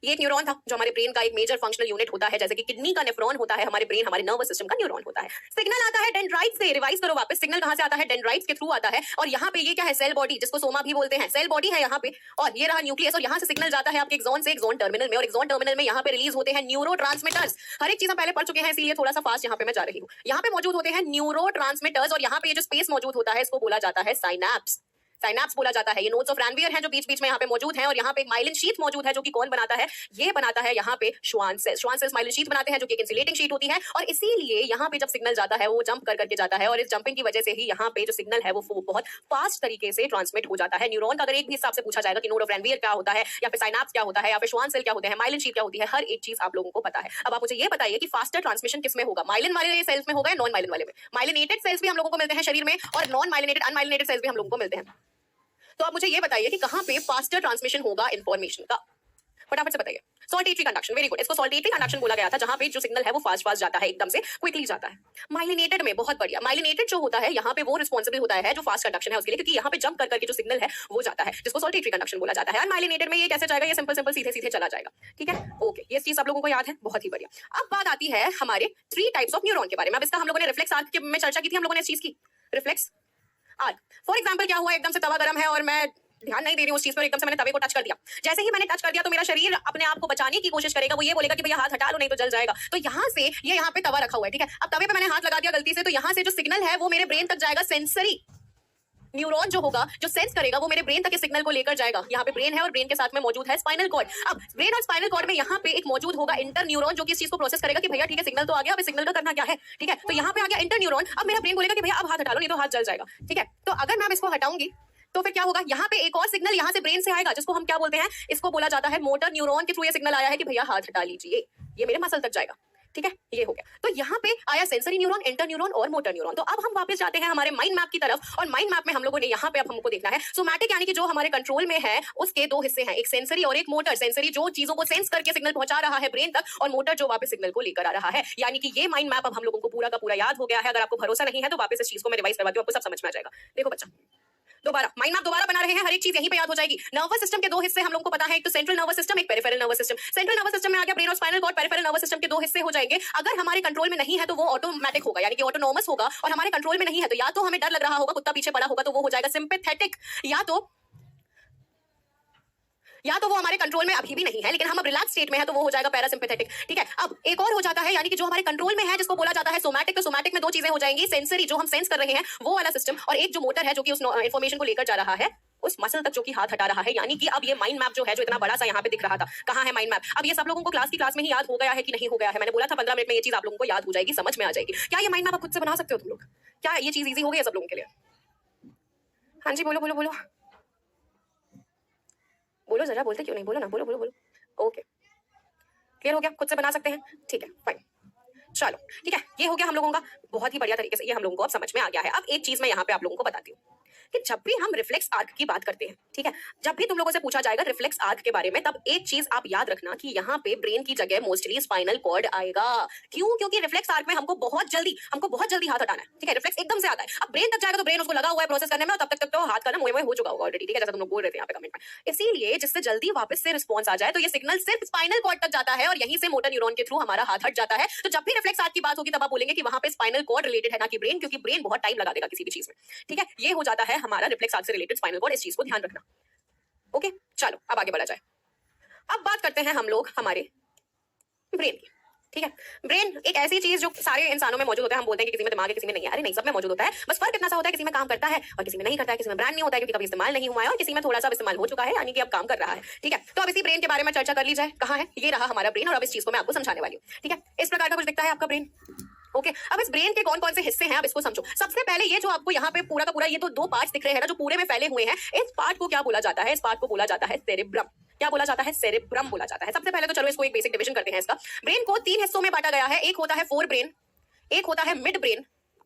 Speaker 1: ये एक न्यूरॉन था जो हमारे ब्रेन का एक मेजर फंक्शनल यूनिट होता है, जैसे कि किडनी का नेफ्रॉन होता है, हमारे ब्रेन हमारे नर्वस सिस्टम का न्यूरॉन होता है। सिग्नल आता है डेंड्राइट से, रिवाइज करो वापस, सिग्नल कहां से आता है, डेंड्राइट्स के थ्रू आता है। और यहाँ पे ये क्या है, सेल बॉडी, जिसको सोमा भी बोलते हैं, सेल बॉडी है यहाँ पे, और ये रहा न्यूक्लियस, और यहाँ से सिग्नल जाता है आपके एक्सॉन से एक्सॉन टर्मिनल में, और एक्सॉन टर्मिनल में यहाँ पे रिलीज होते हैं न्यूरोट्रांसमीटर्स। हर एक चीज हम पहले पढ़ चुके हैं, इसीलिए थोड़ा सा फास्ट यहाँ पे मैं जा रही हूँ। यहाँ पे मौजूद होते हैं न्यूरोट्रांसमीटर्स, और यहाँ पे जो स्पेस मौजूद होता है इसको बोला जाता है साइनैप्स। साइनैप्स बोला जाता है। ये नोड्स ऑफ रैनवियर हैं जो बीच बीच में यहाँ पे मौजूद हैं, और यहाँ पे एक माइलिन शीट मौजूद है जो कि कौन बनाता है, ये बनाता है यहाँ पे Schwann cells. Schwann cells myelin sheath बनाते हैं जो कि एक इंसुलेटिंग शीट होती है, और इसीलिए यहाँ पे जब सिग्नल जाता है वो जंप कर करके जाता है, और इस जंपिंग की वजह से ही यहाँ पे जो सिग्नल है वो बहुत फास्ट तरीके से ट्रांसमिट हो जाता है। न्यूरॉन का अगर एक भी हिसाब से पूछा जाएगा कि नोड ऑफ रैनवियर क्या होता है, या फिर साइनैप्स क्या होता है, या फिर श्वान सेल क्या होते हैं, माइलिन शीट क्या होती है, हर एक चीज आप लोगों को पता है। अब आप मुझे ये बताइए कि फास्टर ट्रांसमिशन किसमें होगा, माइलिन वाले सेल्स में होगा या नॉन माइलिन वाले में? माइलिनेटेड सेल्स भी हम लोगों को मिलते हैं शरीर में, और नॉन माइलिनेटेड अनमाइलिनेटेड सेल्स भी हम लोगों को मिलते हैं। तो आप मुझे ये बताइए कि कहां पे फास्टर ट्रांसमिशन होगा इंफॉर्मेशन का, फटाफट से बताइए। सॉल्टेटरी कंडक्शन, वेरी गुड, इसको सॉल्टेटरी कंडक्शन बोला गया था, जहां पे जो सिग्नल है वो फास्ट फास्ट जाता है, एकदम से क्विकली जाता है। माइलिनेटेड में, बहुत बढ़िया, माइलिनेटेड जो होता है यहाँ पे वो रिस्पॉन्सिबल होता है जो फास्ट कंडक्शन है उसके लिए, क्योंकि यहाँ पे जंप कर करके जो सिग्नल है वो जाता है, जिसको सॉल्टेटरी कंडक्शन बोला जाता है। अनमाइलिनेटेड में ये कैसे जाएगा, ये सिंपल सिंपल सीधे सीधे चला जाएगा, ठीक है, ओके, ये चीज आप लोगों को याद है, बहुत ही बढ़िया। अब बात आती है हमारे 3 टाइप्स ऑफ न्यूरॉन के बारे में। अब इसका हम लोगों ने रिफ्लेक्स आर्क में चर्चा की थी, हम लोगों ने इस चीज की, रिफ्लेक्स आर्क। फॉर एग्जाम्पल क्या हुआ, एकदम से तवा गर्म है और मैं ध्यान नहीं दे रही हूँ उस चीज पर, एकदम से मैंने तवे को टच कर दिया। जैसे ही मैंने टच कर दिया तो मेरा शरीर अपने आप को बचाने की कोशिश करेगा, वो ये बोलेगा कि भैया हाथ हटा लो नहीं तो जल जाएगा। तो यहाँ से ये यहाँ पे तवा रखा हुआ है, ठीक है, अब तवे पे मैंने हाथ लगा दिया गलती से, तो यहाँ से जो सिग्नल है वो मेरे ब्रेन तक जाएगा, सेंसरी न्यूरॉन जो होगा, जो सेंस करेगा, वो मेरे ब्रेन तक इस सिग्नल को लेकर जाएगा। यहाँ पे ब्रेन है और ब्रेन के साथ में मौजूद है स्पाइनल कॉर्ड। अब ब्रेन और स्पाइनल कॉर्ड में यहाँ पे एक मौजूद होगा इंटर न्यूरॉन, जो कि इस चीज को प्रोसेस करेगा कि भैया ठीक है सिग्नल तो आ गया, अब इस सिग्नल का करना क्या है। ठीक है, तो यहाँ पे आ गया इंटर न्यूरॉन। अब मेरा ब्रेन बोलेगा कि भैया अब हाथ हटा लो, नहीं तो हाथ जल जाएगा। ठीक है, तो अगर मैं इसको हटाऊंगी तो फिर क्या होगा, यहाँ पे एक और सिग्नल यहाँ से ब्रेन से आएगा, जिसको हम क्या बोलते हैं, इसको बोला जाता है मोटर न्यूरॉन के थ्रू ये सिग्नल आया है कि भैया हाथ हटा लीजिए, ये मेरे मसल तक जाएगा। ठीक है, ये हो गया। तो यहाँ पे आया सेंसरी न्यूरॉन, इंटर न्यूरॉन और मोटर न्यूरॉन। तो अब हम वापस जाते हैं हमारे माइंड मैप की तरफ, और माइंड मैप में हम लोगों ने यहाँ पे अब हमको देखना है सोमैटिक, यानी कि जो हमारे कंट्रोल में है उसके दो हिस्से हैं, एक सेंसरी और एक मोटर। सेंसरी जो चीजों को सेंस करके सिग्नल पहुंचा रहा है ब्रेन तक, और मोटर जो वापस सिग्नल को लेकर आ रहा है। यानी कि ये माइंड मैप अब हम लोगों को पूरा का पूरा याद हो गया है। अगर आपको भरोसा नहीं है तो वापस इस चीज को मैं रिवाइज करवाती हूँ, आपको सब समझ में आ जाएगा। देखो बच्चा, दोबारा माइंड मैप दोबारा बना रहे हैं, हर एक चीज यहीं पे याद हो जाएगी। नर्वस सिस्टम के दो हिस्से हम लोगों को पता है, एक तो सेंट्रल नर्वस सिस्टम, एक peripheral nervous system. Central nervous system में आ गया ब्रेन और spinal cord, peripheral nervous system के दो हिस्से हो जाएंगे। अगर हमारे कंट्रोल में नहीं है तो वो ऑटोमेटिक होगा, यानी कि ऑटोनोमस होगा, और हमारे कंट्रोल में नहीं है तो या तो हमें डर लग रहा होगा, कुत्ता पीछे पड़ा होगा, तो वो हो जाएगा सिंपैथेटिक, या तो वो हमारे कंट्रोल में अभी भी नहीं है लेकिन हम अब रिलैक्स स्टेट में है, तो वो हो जाएगा पैरासिम्पैथेटिक। ठीक है, अब एक और हो जाता है, यानी कि जो हमारे कंट्रोल में है जिसको बोला जाता है सोमैटिक। तो सोमैटिक में दो चीजें हो जाएंगी, सेंसरी जो हम सेंस कर रहे हैं वो वाला सिस्टम, और एक जो मोटर है जो कि उस इंफॉर्मेशन को लेकर जा रहा है उस मसल तक, जो कि हाथ हटा रहा है। यानी कि अब ये माइंड मैप जो है, जो इतना बड़ा सा यहाँ पे दिख रहा था, कहाँ है माइंड मैप। अब ये सब लोगों को क्लास में ही याद हो गया है कि नहीं हो गया है। मैंने बोला था 15 मिनट में ये चीज आप लोगों को याद हो जाएगी, समझ में आ जाएगी। क्या ये माइंड मैप आप खुद से बना सकते हो तुम लोग? क्या ये चीज ईजी हो गई है सब लोगों के लिए? हाँ जी, बोलो बोलो बोलो बोलो, जरा बोलते क्यों नहीं, बोलो ना, बोलो बोलो बोलो। ओके, क्लियर हो गया, खुद से बना सकते हैं। ठीक है, फाइन, चलो ठीक है, ये हो गया हम लोगों का बहुत ही बढ़िया तरीके से, ये हम लोगों को अब समझ में आ गया है। अब एक चीज मैं यहाँ पे आप लोगों को बताती हूँ कि जब भी हम रिफ्लेक्स आर्क की बात करते हैं, ठीक है, जब भी तुम लोगों से पूछा जाएगा रिफ्लेक्स आर्क के बारे में, तब एक चीज आप याद रखना कि यहाँ पे ब्रेन की जगह मोस्टली स्पाइनल कॉर्ड आएगा। क्यों? क्योंकि रिफ्लेक्स आर्क में हमको बहुत जल्दी हाथ हटाना है। ठीक है, रिफ्लेक्स एकदम से आता है, अब ब्रेन तक जाएगा तो ब्रेन उसको लगा हुआ है प्रोसेस करने में, और तब तक तो हाथ का ना मोए हो चुका होगा ऑलरेडी। ठीक है, जैसा तुम लोग बोल रहे थे यहाँ पे कमेंट में। इसीलिए जिससे जल्दी वापस से रिस्पॉन्स आ जाए, तो ये सिग्नल सिर्फ स्पाइनल कॉर्ड तक जाता है, और यहीं से मोटर न्यूरॉन के थ्रू हमारा हाथ हट जाता है। तो जब भी रिफ्लेक्स आर्क की बात होगी तब आप बोलेंगे कि वहां पे स्पाइनल कॉर्ड रिलेटेड है, ना कि ब्रेन, क्योंकि ब्रेन बहुत टाइम लगा देगा किसी भी चीज में। ठीक है, ये हो जाता है हमारा रिफ्लेक्स आर्क से रिलेटेड स्पाइनल कॉर्ड, इस चीज को ध्यान रखना। ओके, चलो अब आगे बढ़ा जाए। अब बात करते हैं हम लोग हमारे ब्रेन की। ठीक है, ब्रेन एक ऐसी चीज जो सारे इंसानों में मौजूद होता है। हम बोलते हैं कि किसी में दिमाग है, किसी में नहीं है। अरे नहीं, सब में मौजूद होता है, बस फर्क इतना सा होता है किसी में काम करता है और किसी में नहीं करता है, किसी में ब्रांड नहीं होता है क्योंकि कभी इस्तेमाल नहीं हुआ है, और किसी में थोड़ा सा इस्तेमाल हो चुका है, यानी कि अब काम कर रहा है। ठीक है, तो अब इसी ब्रेन के बारे में चर्चा कर ली जाए। कहाँ है? ये रहा हमारा ब्रेन, और अब इस चीज को मैं आपको समझाने वाली हूँ। ठीक है, इस प्रकार का कुछ दिखता है आपका ब्रेन। ओके, अब इस ब्रेन के कौन कौन से हिस्से हैं, अब इसको समझो। सबसे पहले ये जो आपको यहाँ पे पूरा का पूरा ये तो दो पार्ट्स दिख रहे हैं ना, जो पूरे में फैले हुए हैं, इस पार्ट को क्या बोला जाता है? इस पार्ट को बोला जाता है सेरेब्रम। क्या बोला जाता है? सेरेब्रम बोला जाता है। सबसे पहले तो चलो इसको एक बेसिक डिवीजन करते हैं इसका। ब्रेन को तीन हिस्सों में बांटा गया है, एक होता है फोर ब्रेन, एक होता है मिड ब्रेन,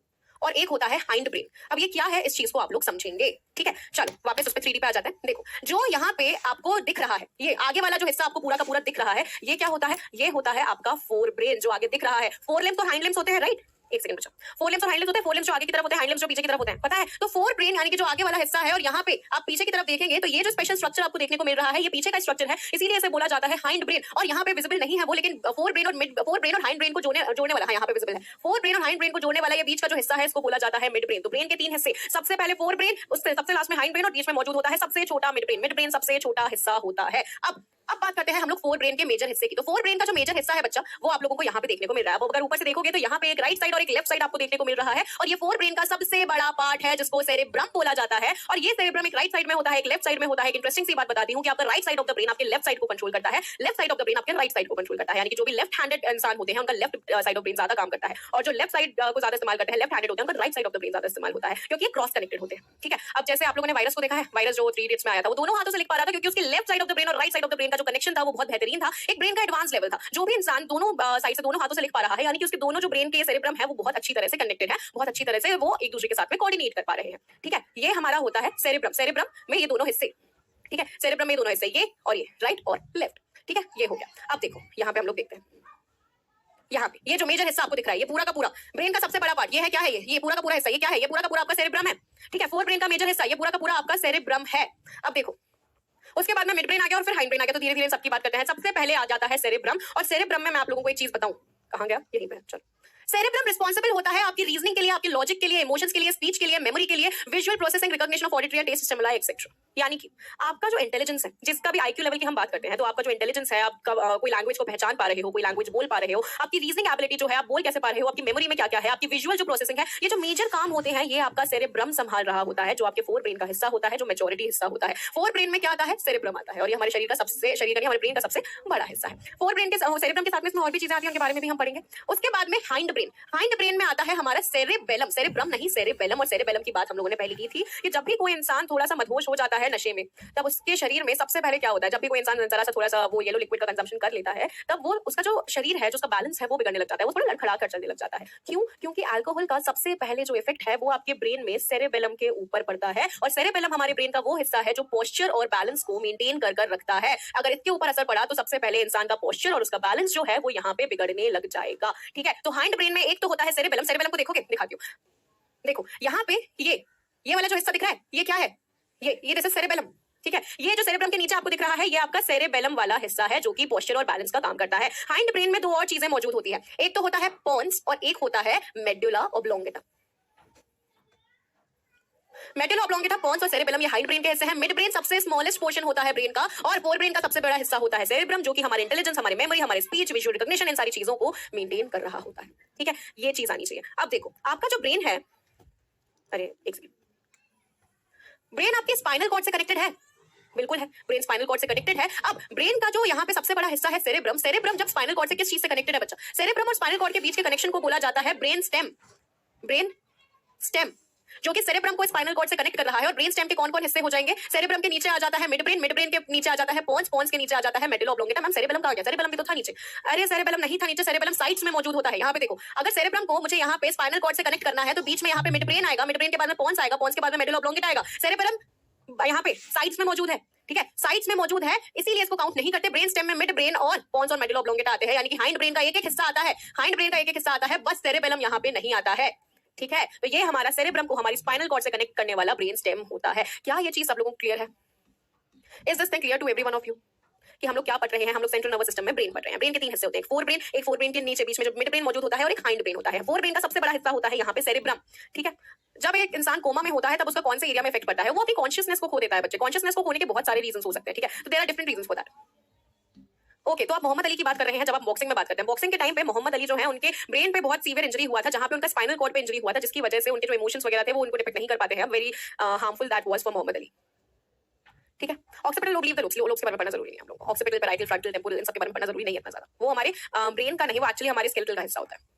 Speaker 1: और एक होता है हाइंड ब्रेन। अब ये क्या है, इस चीज को आप लोग समझेंगे। ठीक है, चलो वापस उस पे 3D पे आ जाते हैं। देखो, जो यहाँ पे आपको दिख रहा है, ये आगे वाला जो हिस्सा आपको पूरा का पूरा दिख रहा है, ये क्या होता है? ये होता है आपका फोर ब्रेन, जो आगे दिख रहा है। फोर लिम्स और हाइंड लिम्स होते हैं, राइट? एक सेकंड बच्चा, फोर लिम्स और हाइंड लिम्स होते हैं। फोर लिम्स जो आगे की तरफ होते हैं, हाइंड लिम्स जो पीछे की तरफ होते हैं, पता है? तो फोर ब्रेन यानी कि जो आगे वाला हिस्सा है, और यहाँ पे आप पीछे की तरफ देखेंगे तो ये जो स्पेशल स्ट्रक्चर आपको देखने को मिल रहा है, ये पीछे का स्ट्रक्चर है, इसीलिए इसे बोला जाता है हाइंड ब्रेन। और यहाँ पे विजिबल नहीं है वो, लेकिन फोर ब्रेन और हाइंड ब्रेन को जोड़ने वाला है, यहाँ पे विजिबल है। फोर ब्रेन और हाइंड ब्रेन को जोड़ने वाला ये बीच का जो हिस्सा है, इसको बोला जाता है मिड ब्रेन। तो ब्रेन के तीन हिस्से, सबसे पहले फोर ब्रेन, उससे सबसे लास्ट में हाइंड ब्रेन, और बीच में मौजूद होता है सबसे छोटा मिड ब्रेन। मिड ब्रेन सबसे छोटा हिस्सा होता है। अब बात करते हैं हम लोग फोर ब्रेन के मेजर हिस्से की। तो फोर ब्रेन का जो मेजर हिस्सा है बच्चा, वो आप लोगों को यहाँ पे देखने को मिल रहा है। वो अगर ऊपर से देखोगे तो यहाँ पे एक राइट साइड और एक लेफ्ट साइड आपको देखने को मिल रहा है, और ये फोर ब्रेन का सबसे बड़ा पार्ट है जिसको सेरेब्रम बोला जाता है। और ये सेरेब्रम एक राइट साइड में होता है, एक लेफ्ट साइड में होता है। एक इंटरेस्टिंग सी बात बताती हूँ कि आपका right side of the brain आपके लेफ्ट साइड को कंट्रोल करता है, left side of the brain आपके राइट साइड को कंट्रोल करता है। यानी कि जो भी लेफ्ट हैंडेड इंसान होते हैं उनका लेफ्ट साइड ऑफ ब्रेन ज्यादा काम करता है, और जो लेफ्ट साइड को ज्यादा इस्तेमाल करते हैं, लेफ्ट हैंडेड होते हैं, उनका right side of the brain ज्यादा इस्तेमाल होता है, क्योंकि ये क्रॉस कनेक्टेड होते हैं। ठीक है, अब जैसे आप लोगों ने वायरस को देखा है, वायरस जो 3 इडियट्स में आया था, वो दोनों हाथों से लिख पा रहा था, क्योंकि उसके left side of the brain और right side of the brain का जो कनेक्शन था वो बहुत बेहतरीन था। एक ब्रेन का एडवांस लेवल था। जो भी इंसान दोनों साइड से दोनों हाथों से लिख पा रहा है, यानी कि उसके दोनों जो ब्रेन के सेरेब्रम है वो बहुत अच्छी तरह से कनेक्टेड है, बहुत अच्छी तरह से वो एक दूसरे के साथ में कोऑर्डिनेट कर पा रहे हैं। ठीक है, ये हमारा होता है सेरेब्रम। सेरेब्रम में ये दोनों हिस्से, ठीक है, सेरेब्रम में ये दोनों हिस्से, ये और ये, राइट और लेफ्ट। ठीक है, ये हो गया। अब देखो यहाँ पे हम लोग देखते हैं, यहाँ पे ये जो मेजर हिस्सा आपको दिख रहा है, ये पूरा का पूरा ब्रेन का सबसे बड़ा पार्ट, ये है क्या है? ये पूरा का पूरा हिस्सा, ये क्या है? ये पूरा का पूरा आपका सेरेब्रम है। ठीक है, फोर ब्रेन का मेजर हिस्सा, ये पूरा का पूरा आपका सेरेब्रम है। अब देखो, उसके बाद में मिड ब्रेन आ गया और फिर हाइंड ब्रेन आ गया। तो धीरे धीरे सबकी बात करते हैं। सबसे पहले आ जाता है सेरेब्रम, और सेरेब्रम में मैं आप लोगों को एक चीज बताऊं, कहां गया? यहीं पे, चलो सेरेब्रम रिस्पॉन्सिबल होता है आपकी रीजनिंग के लिए, आपके लॉजिक के लिए, इमोशंस के लिए, स्पीच के लिए, मेमोरी के लिए, visual processing, recognition of auditory and taste stimuli etcetera. यानी कि आपका जो इंटेलिजेंस है, जिसका भी आईक्यू लेवल की हम बात करते हैं, तो आपका जो इंटेलिजेंस है, आपका कोई लैंग्वेज को पहचान पा रहे हो, कोई लैंग्वेज बोल पा रहे हो, आपकी रीजनिंग एबिलिटी जो है, आप बोल कैसे पा रहे हो, आपकी मेमोरी में क्या क्या है, आपकी विजुअल जो प्रोसेसिंग है, ये जो मेजर काम होते हैं, ये आपका सेरेब्रम संभाल रहा होता है, जो आपके फोर ब्रेन का हिस्सा होता है, जो मेजॉरिटी हिस्सा होता है। फोर ब्रेन में क्या आता है? सेरेब्रम आता है, और ये हमारे शरीर का सबसे, शरीर का नहीं, हमारे ब्रेन का सबसे बड़ा हिस्सा है। फोर ब्रेन के सेरेब्रम के साथ में इसमें और भी चीजें आती हैं, उनके बारे में भी हम पढ़ेंगे। उसके बाद में हाइंड ब्रेन। हाइंड ब्रेन में आता है हमारा सेरेबेलम, सेरेब्रम नहीं सेरेबेलम। और सेरेबेलम की बात हम लोगों ने पहले की थी कि जब भी कोई इंसान थोड़ा सा मदहोश हो जाता है नशे में, तब उसके शरीर में सबसे पहले क्या होता है? जब भी कोई इंसान जरा सा थोड़ा सा वो येलो लिक्विड का कंजम्पशन कर लेता है, तब वो उसका जो शरीर है, जो उसका बैलेंस है, वो बिगड़ने लग जाता है, वो थोड़ा लड़खड़ा कर चलने लग जाता है। क्यों? क्योंकि अल्कोहल का सबसे पहले जो इफेक्ट है वो आपके ब्रेन में सेरेबेलम के ऊपर पड़ता है, और सेरेबेलम हमारे ब्रेन का वो हिस्सा है जो पोस्चर और बैलेंस को मेंटेन कर कर रखता है। अगर इसके ऊपर असर पड़ा तो सबसे पहले इंसान का पोस्चर और उसका बैलेंस जो है वो यहाँ पे बिगड़ने लग जाएगा। ठीक है, तो हाइंड ब्रेन में एक तो होता है सेरेबेलम। सेरेबेलम को देखोगे, दिखाती हूँ, देखो यहाँ पे ये वाला जो हिस्सा दिख रहा है, ये क्या है? ये दिस इज सेरेबेलम। ठीक है, ये जो सेरेब्रम के नीचे आपको दिख रहा है, ये आपका सेरेबेलम वाला हिस्सा है, जो कि पोस्चर और बैलेंस का काम करता है। हाइंड ब्रेन में दो और चीजें मौजूद होती है, एक तो होता है पोन्स और एक होता है medulla oblongata. Medulla oblongata, pons और सेरेबेलम ये हाइंड ब्रेन के हिस्से हैं। मिड ब्रेन सबसे स्मॉलेस्ट पोर्शन होता है ब्रेन का, और फोर ब्रेन का सबसे बड़ा हिस्सा होता है सेरेब्रम, जो कि हमारे इंटेलिजेंस, हमारी मेमोरी, हमारे स्पीच, विजुअल रिकॉग्निशन, इन सारी चीजों को मेंटेन कर रहा होता है। ठीक है, ये चीज आनी चाहिए। अब देखो, आपका जो ब्रेन है, अरे एक सेकंड, ब्रेन आपके स्पाइनल कॉर्ड से कनेक्टेड है। बिल्कुल है, ब्रेन स्पाइनल कॉर्ड से कनेक्टेड है। अब ब्रेन का जो यहाँ पे सबसे बड़ा हिस्सा है सेरेब्रम, सेरेब्रम जब स्पाइनल कॉर्ड से किस चीज से कनेक्टेड है बच्चा? सेरेब्रम और स्पाइनल कॉर्ड के बीच के कनेक्शन को बोला जाता है ब्रेन स्टेम। ब्रेन स्टेम, जो कि सेरेब्रम को स्पाइनल कॉर्ड से कनेक्ट कर रहा है। और ब्रेन स्टेम के कौन कौन हिस्से हो जाएंगे? सेरेब्रम के नीचे आ जाता है मिड ब्रेन, मिड ब्रेन के नीचे आ जाता है पोन्स, पोन्स के नीचे आ जाता है मेडुला ऑब्लोंगेटा। मैम सेरेब्रम कहाँ गया? सेरेब्रम भी तो था नीचे। अरे सेरेब्रम नहीं था नीचे, सेरेब्रम साइड्स में मौजूद होता है। यहाँ पे देखो, अगर सेरेब्रम को मुझे यहाँ पे स्पाइनल कॉर्ड से कनेक्ट करना है, तो बीच में यहाँ पे मिड ब्रेन आएगा, मिड ब्रेन के बाद में पोन्स आएगा, पोन्स के बाद में मेडुला ऑब्लोंगेटा आएगा। सेरेब्रम यहाँ पे साइड्स में मौजूद है। ठीक है, साइड्स में मौजूद है, इसीलिए इसको काउंट नहीं करते। ब्रेन स्टेम में मिड ब्रेन और पोन्स और मेडुला ऑब्लोंगेटा आते हैं, यानी कि हाइंड ब्रेन का एक एक हिस्सा आता है। हाइंड ब्रेन का एक एक हिस्सा आता है, बस सेरेबेलम यहाँ पे नहीं आता है। ठीक है, तो ये हमारा सेरेब्रम को हमारी स्पाइनल कॉर्ड से कनेक्ट करने वाला ब्रेन स्टेम होता है। क्या ये चीज सब लोगों को क्लियर है? Is this thing clear to everyone of you कि हम लोग क्या पढ़ रहे हैं? हम लोग सेंट्रल नर्वस सिस्टम में ब्रेन पढ़ रहे हैं। ब्रेन के तीन हिस्से होते हैं, एक फोर ब्रेन के नीचे बीच में जो मिड ब्रेन मौजूद होता है, और एक हाइंड ब्रेन होता है। फोर ब्रेन का सबसे बड़ा हिस्सा होता है यहाँ पे सेरेब्रम। ठीक है, जब एक इंसान कोमा में होता है, तब उसका कौन से एरिया में इफेक्ट पड़ता है? वो अपनी कॉन्शियसनेस को खो देता है। बच्चे, कॉन्शियसनेस को खोने के बहुत सारे रीजन हो सकते हैं। ठीक है, तो there are different reason for that. Okay, तो आप मोहम्मद अली की बात कर रहे हैं। जब आप बॉक्सिंग में बात करते हैं, बॉक्सिंग के टाइम पे मोहम्मद अली जो है, उनके ब्रेन पे बहुत सीवियर इंजरी हुआ था, जहां पे उनका स्पाइनल कॉर्ड पे इंजरी हुआ था, जिसकी वजह से उनके जो इमोशंस वगैरह थे वो उनको डिपेक्ट नहीं कर पाते हैं। Very harmful that was for Muhammad Ali. ठीक है, occipital lobe, leave the lobes, lobes के बारे में पढ़ना जरूरी नहीं है हम लोग। ऑक्सीपिटल, पैराइटल, फ्रंटल, टेम्पोरल, इन सब के बारे में पढ़ना जरूरी नहीं है इतना ज्यादा। वो हमारे ब्रेन का नहीं, वो एक्चुअली हमारे स्केलेटल का हिस्सा होता है।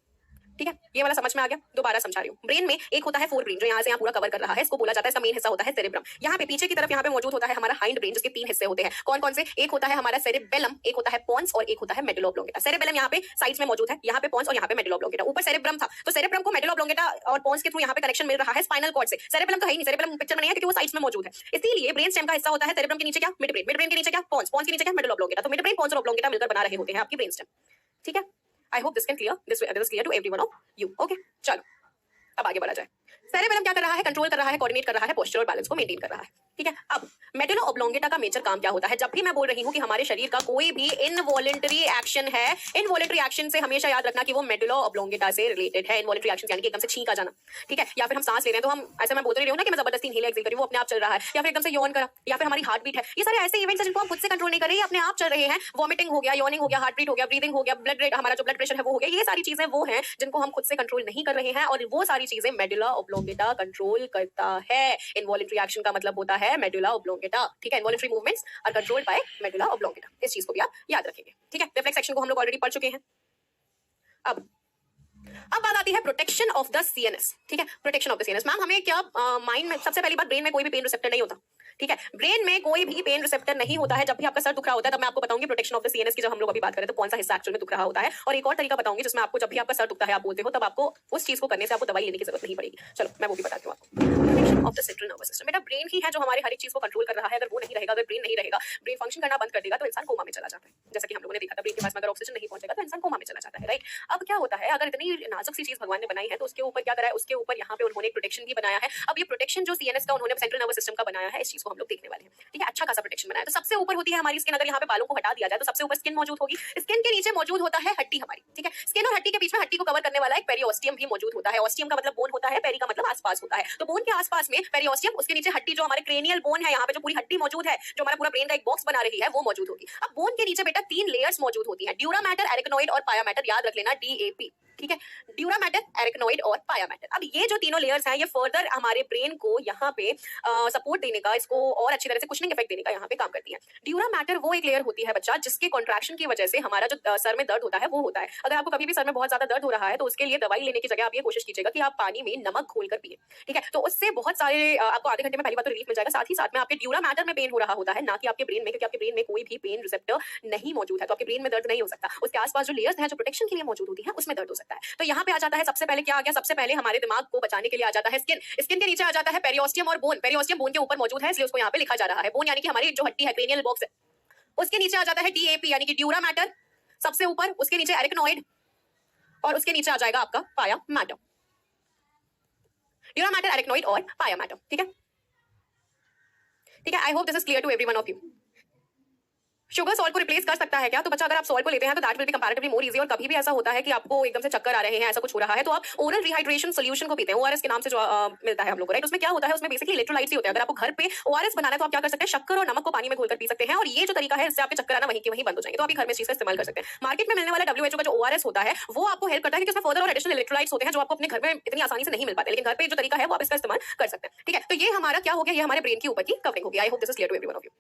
Speaker 1: ठीक है, ये वाला समझ में आ गया? दोबारा समझा रही हूँ। ब्रेन में एक होता है फोर ब्रेन, जो यहाँ से यहाँ पूरा कवर कर रहा है, इसको बोला जाता है, इसका मेन हिस्सा होता है सेरेब्रम। यहाँ पे पीछे की तरफ यहाँ पे मौजूद होता है हमारा हाइंड ब्रेन, जिसके तीन हिस्से होते हैं। कौन कौन से? एक होता है हमारा सेरेबेलम, एक होता है पोन्स और एक होता है मेडुला ऑब्लोंगेटा। सेरेबेलम यहाँ पे साइड्स में मौजूद है, यहाँ पे पोन्स और यहाँ पे मेडुला ऑब्लोंगेटा। ऊपर सेरेब्रम था, तो सेरेब्रम को मेडुला ऑब्लोंगेटा और पोन्स के थ्रू यहाँ पे कनेक्शन मिल रहा है स्पाइनल कॉर्ड से। सेरेबेलम तो है ही नहीं, सेरेबेलम पिक्चर में नहीं है, क्योंकि वो साइड्स में मौजूद है। इसीलिए ब्रेन स्टेम का हिस्सा होता है सेरेब्रम के नीचे क्या? मिड ब्रेन, मिड ब्रेन के नीचे क्या? पोन्स, पोन्स के नीचे क्या? Medulla oblongata. तो मिड ब्रेन, पोन्स और ऑब्लोंगेटा मिलकर बना रहे होते हैं आपकी ब्रेन स्टेम। ठीक है, I hope this can clear, this is clear to everyone of you. Okay, चलो अब आगे बढ़ा जाए। सेरेबेलम क्या कर रहा है? कंट्रोल कर रहा है, कोऑर्डिनेट कर रहा है, पोस्चर और बैलेंस को मेंटेन कर रहा है। ठीक है, अब मेडुला ऑब्लोंगेटा का मेजर काम क्या होता है? जब भी मैं बोल रही हूँ कि हमारे शरीर का कोई भी इनवॉलंटरी एक्शन है, इनवॉलंटरी एक्शन से हमेशा याद रखना कि वो मेडुला ऑब्लोंगेटा से रिलेटेड है। इनवॉलंटरी एक्शन यानी कि एकदम से छींक आ जाना। ठीक है, या फिर हम सांस ले रहे हैं, तो हम ऐसे, मैं बोल रही हूँ ना कि मैं जबरदस्ती इनहेल एक्सहेल कर रही हूँ, वो अपने आप चल रहा है, या फिर एकदम से यॉन करा, या फिर हमारी हार्ट बीट है। ये सारे ऐसे इवेंट्स हैं जिनको हम खुद से कंट्रोल नहीं कर रहे, अपने आप चल रहे हैं। वॉमिटिंग हो गया, यॉनिंग हो गया, हार्ट बीट हो गया, ब्रीदिंग हो गया, ब्लड रेट, हमारा जो ब्लड प्रेशर है वो हो गया। ये सारी चीजें वो हैं जिनको हम खुद से कंट्रोल नहीं कर रहे हैं, और वो सारी चीजें मेडुला ऑब्लोंगेटा कंट्रोल करता है। इनवॉलंटरी एक्शन का मतलब होता है मेडुला ऑब्लोंगेटा। ठीक है, involuntary movements are controlled by medulla oblongata. इस चीज को भी आप याद रखेंगे। ठीक है, रिफ्लेक्स एक्शन को हम लोग ऑलरेडी पढ़ चुके हैं। अब बात आती है प्रोटेक्शन ऑफ द सीएनएस। ठीक है, protection of the CNS. Ma'am हमें क्या माइंड में, सबसे पहली बात, ब्रेन में कोई भी पेन रिसेप्टर नहीं होता। ठीक है, ब्रेन में कोई भी पेन रिसेप्टर नहीं होता है। जब भी आपका सर दुख रहा होता है, तब मैं आपको बताऊंगी प्रोटेक्शन ऑफ द सीएनएस की, जब हम लोग अभी बात करें तो कौन सा हिस्सा एक्चुअल में दुख रहा होता है। और एक और तरीका बताऊंगी जिसमें आपको जब भी आपका सर दुखता है, आप बोलते हो, तब आपको उस चीज को करने से आपको दवाई लेने की जरूरत नहीं पड़ेगी। चलो मैं वो भी बताती हूँ आपको। Protection of the central nervous system. बेटा ब्रेन ही है जो हमारे हर एक चीज को कंट्रोल कर रहा है। अगर वो नहीं रहेगा, अगर ब्रेन नहीं रहेगा, ब्रेन फंक्शन करना बंद कर देगा, तो इंसान कोमा में चला जाता है। जैसा कि हम लोगों ने देखा था, ब्रेन के पास में अगर ऑक्सीजन नहीं पहुंचेगा तो इंसान कोमा में चला जाता है। राइट, अब क्या होता है, अगर इतनी नाजुक सी चीज भगवान ने बनाई है, तो उसके ऊपर क्या करा है? उसके ऊपर यहाँ पे उन्होंने प्रोटेक्शन भी बनाया है। अब ये प्रोटेक्शन जो सीएनएस का उन्होंने सेंट्रल नर्वस सिस्टम का बनाया है, इस चीज को हम लोग देखने वाले हैं। ठीक है, अच्छा खासा प्रोटेक्शन बनाया है। तो सबसे ऊपर होती है हमारी स्किन। अगर यहाँ पे बालों को हटा दिया जाए तो सबसे ऊपर स्किन मौजूद होगी। स्किन के नीचे मौजूद होता है हड्डी हमारी। ठीक है, स्किन और हड्डी हड्डी के बीच में हड्डी को कवर करने वाला एक पेरियोस्टियम भी मौजूद होता है। ऑस्टियम का मतलब बोन होता है, पेरी का मतलब आसपास होता है। तो बोन के आसपास में पेरियोस्टियम, उसके नीचे हड्डी, जो हमारे क्रेनियल बोन है, यहाँ पे जो पूरी हड्डी मौजूद है, जो हमारा पूरा ब्रेन का एक बॉक्स बना रही है, वो मौजूद होगी। अब बोन के नीचे बेटा 3 लेयर्स मौजूद होती है, ड्यूरा मैटर, एरिकनॉइड और पाया मैटर। याद रख लेना, DAP, ठीक है, ड्यूरा मैटर, एरिकनॉइड और पाया मैटर। अब ये जो तीनों लेयर्स हैं, ये फर्दर हमारे ब्रेन को यहाँ पे सपोर्ट देने का, इसको और अच्छी तरह से कुशनिंग इफेक्ट देने का यहाँ पे काम करती है। ड्यूरा मैटर वो एक लेयर होती है बच्चा, जिसके कॉन्ट्रैक्शन की वजह से हमारा जो सर में दर्द होता है वो होता है। अगर आपको कभी भी सर में बहुत ज्यादा दर्द हो रहा है तो उसके लिए दवाई लेने की जगह आप ये कोशिश कीजिएगा कि आप पानी में नमक घोलकर पिए, ठीक है। तो उससे बहुत सारे आपको आधे घंटे में पहली बार तो रिलीफ मिल जाएगा, साथ ही साथ में आपके ड्यूरा मैटर में पेन हो रहा होता है, ना कि आपके ब्रेन में, क्योंकि आपके ब्रेन में कोई भी पेन रिसेप्टर नहीं मौजूद है, तो आपके ब्रेन में दर्द नहीं हो सकता। उसके आसपास जो लेयर्स हैं, जो प्रोटेक्शन के लिए मौजूद होती है, उसमें दर्द हो सकता है। तो यहाँ पे आ जाता है सबसे पहले क्या आ गया, सबसे पहले हमारे दिमाग को बचाने के लिए आ जाता है स्किन। स्किन के नीचे आ जाता है पेरियोस्टियम और बोन। पेरियोस्टियम बोन के ऊपर मौजूद है, इसलिए उसको यहाँ पे लिखा जा रहा है। बोन यानी कि हमारी जो हड्डी है, क्रेनियल बॉक्स है, उसके नीचे आ जाता है DAP यानी कि ड्यूरा मैटर सबसे ऊपर, उसके नीचे एरिकनॉइड और उसके नीचे आ जाएगा आपका पाया मैटर। ड्यूरा मैटर, एरिकनॉइड और पाया मैटर, ठीक है, ठीक है। I hope this is clear to everyone of you. Sugar salt को रिप्लेस कर सकता है क्या? तो बच्चा अगर आप सॉल्ट को लेते हैं तो that will be comparatively more easy. और कभी भी ऐसा होता है कि आपको एकदम से चक्कर आ रहे हैं, ऐसा कुछ हो रहा है, तो आप ओरल रिहाइड्रेशन सॉल्यूशन को पीते हैं, ORS के नाम से जो मिलता है हम लोग को, राइट। उसमें क्या होता है, उसमें बेसिकली इलेक्ट्रोलाइट्स ही होते हैं। अगर आपको घर पे ORS बनाना है तो आप क्या कर सकते हैं, शक्कर और नमक को पानी में घोलकर पी सकते हैं, और ये जो तरीका है इससे आपके चक्कर आना वहीं के वहीं बंद हो जाएंगे। तो आप घर में इस चीज का इस्तेमाल कर सकते हैं। मार्केट में मिलने वाला WHO का जो ORS होता है वो आपको हेल्प करता है, क्योंकि उसमें फर्दर और एडिशनल इलेक्ट्रोलाइट्स होते हैं जो आपको अपने घर में इतनी आसानी से नहीं मिल पाते, लेकिन घर पे जो तरीका है वो आप इसका इस्तेमाल कर सकते हैं, ठीक है। तो ये हमारा क्या हो गया, ये हमारे ब्रेन के ऊपर की कवरिंग होगी। I hope this is clear to everyone of you,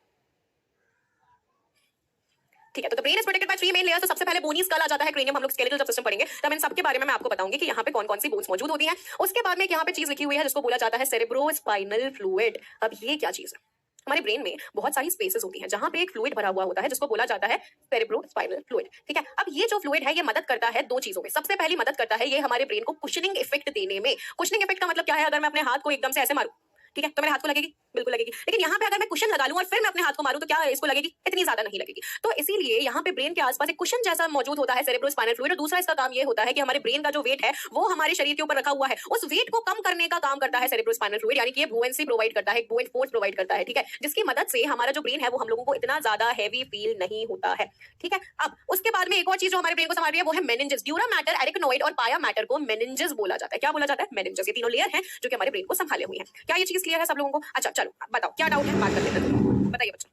Speaker 1: ठीक है। तो brain is protected by 3 main layers. तो सबसे पहले बोनी स्कल आ जाता है, क्रेनियम हम लोग स्केलेटल जब सिस्टम पढ़ेंगे तब इन सबके बारे में मैं आपको बताऊंगी कि यहाँ पे कौन कौन सी बोन्स मौजूद होती हैं। उसके बाद में यहाँ पे चीज लिखी हुई है जिसको बोला जाता है सेरेब्रोस्पाइनल फ्लूइड। अब ये क्या चीज है, हमारे ब्रेन में बहुत सारी स्पेसेस होती हैं जहां पे एक फ्लूइड भरा हुआ होता है जिसको बोला जाता है सेरेब्रोस्पाइनल फ्लूइड, ठीक है। अब ये जो फ्लूइड है ये मदद करता है 2 चीजों में। सबसे पहली मदद करता है ये हमारे ब्रेन को कुशनिंग इफेक्ट देने में। कुशनिंग इफेक्ट का मतलब क्या है, अगर मैं अपने हाथ को एकदम से ऐसे मारूं, ठीक है, तो मेरे हाथ को लगेगी, बिल्कुल लगेगी। लेकिन यहाँ पे अगर मैं कुशन लगा लूं और फिर मैं अपने हाथ को मारूं तो क्या इसको लगेगी, इतनी ज्यादा नहीं लगेगी। तो इसीलिए यहाँ पे ब्रेन के आसपास एक कुशन जैसा मौजूद होता है सेरेब्रोस्पाइनल फ्लूइड। और दूसरा इसका काम ये होता है कि हमारे ब्रेन का जो वेट है वो हमारे शरीर के ऊपर रखा हुआ है, उस वेट को कम करने का काम करता है सेरेब्रोस्पाइनल फ्लूइड, यानी कि ये बुओयंसी प्रोवाइड करता है, बुओयंट फोर्स प्रोवाइड करता है, ठीक है, जिसकी मदद से हमारा जो ब्रेन है वो हम लोगों को इतना ज्यादा हैवी फील नहीं होता है, ठीक है। अब उसके बाद में एक और चीज जो हमारे ब्रेन को संभाल रही है वो है मेनिंजेस। ड्यूरा मैटर, एरिकनॉइड और पाया मैटर को मेनिंजेस बोला जाता है। क्या बोला जाता है, मेनिंजेस। ये तीनों लेयर हैं जो कि हमारे ब्रेन को संभाले हुए हैं। क्या ये चीज क्लियर है सब लोगों को? अच्छा चलो बताओ क्या डाउट है, बात कर लेते हैं, बताइए बच्चा।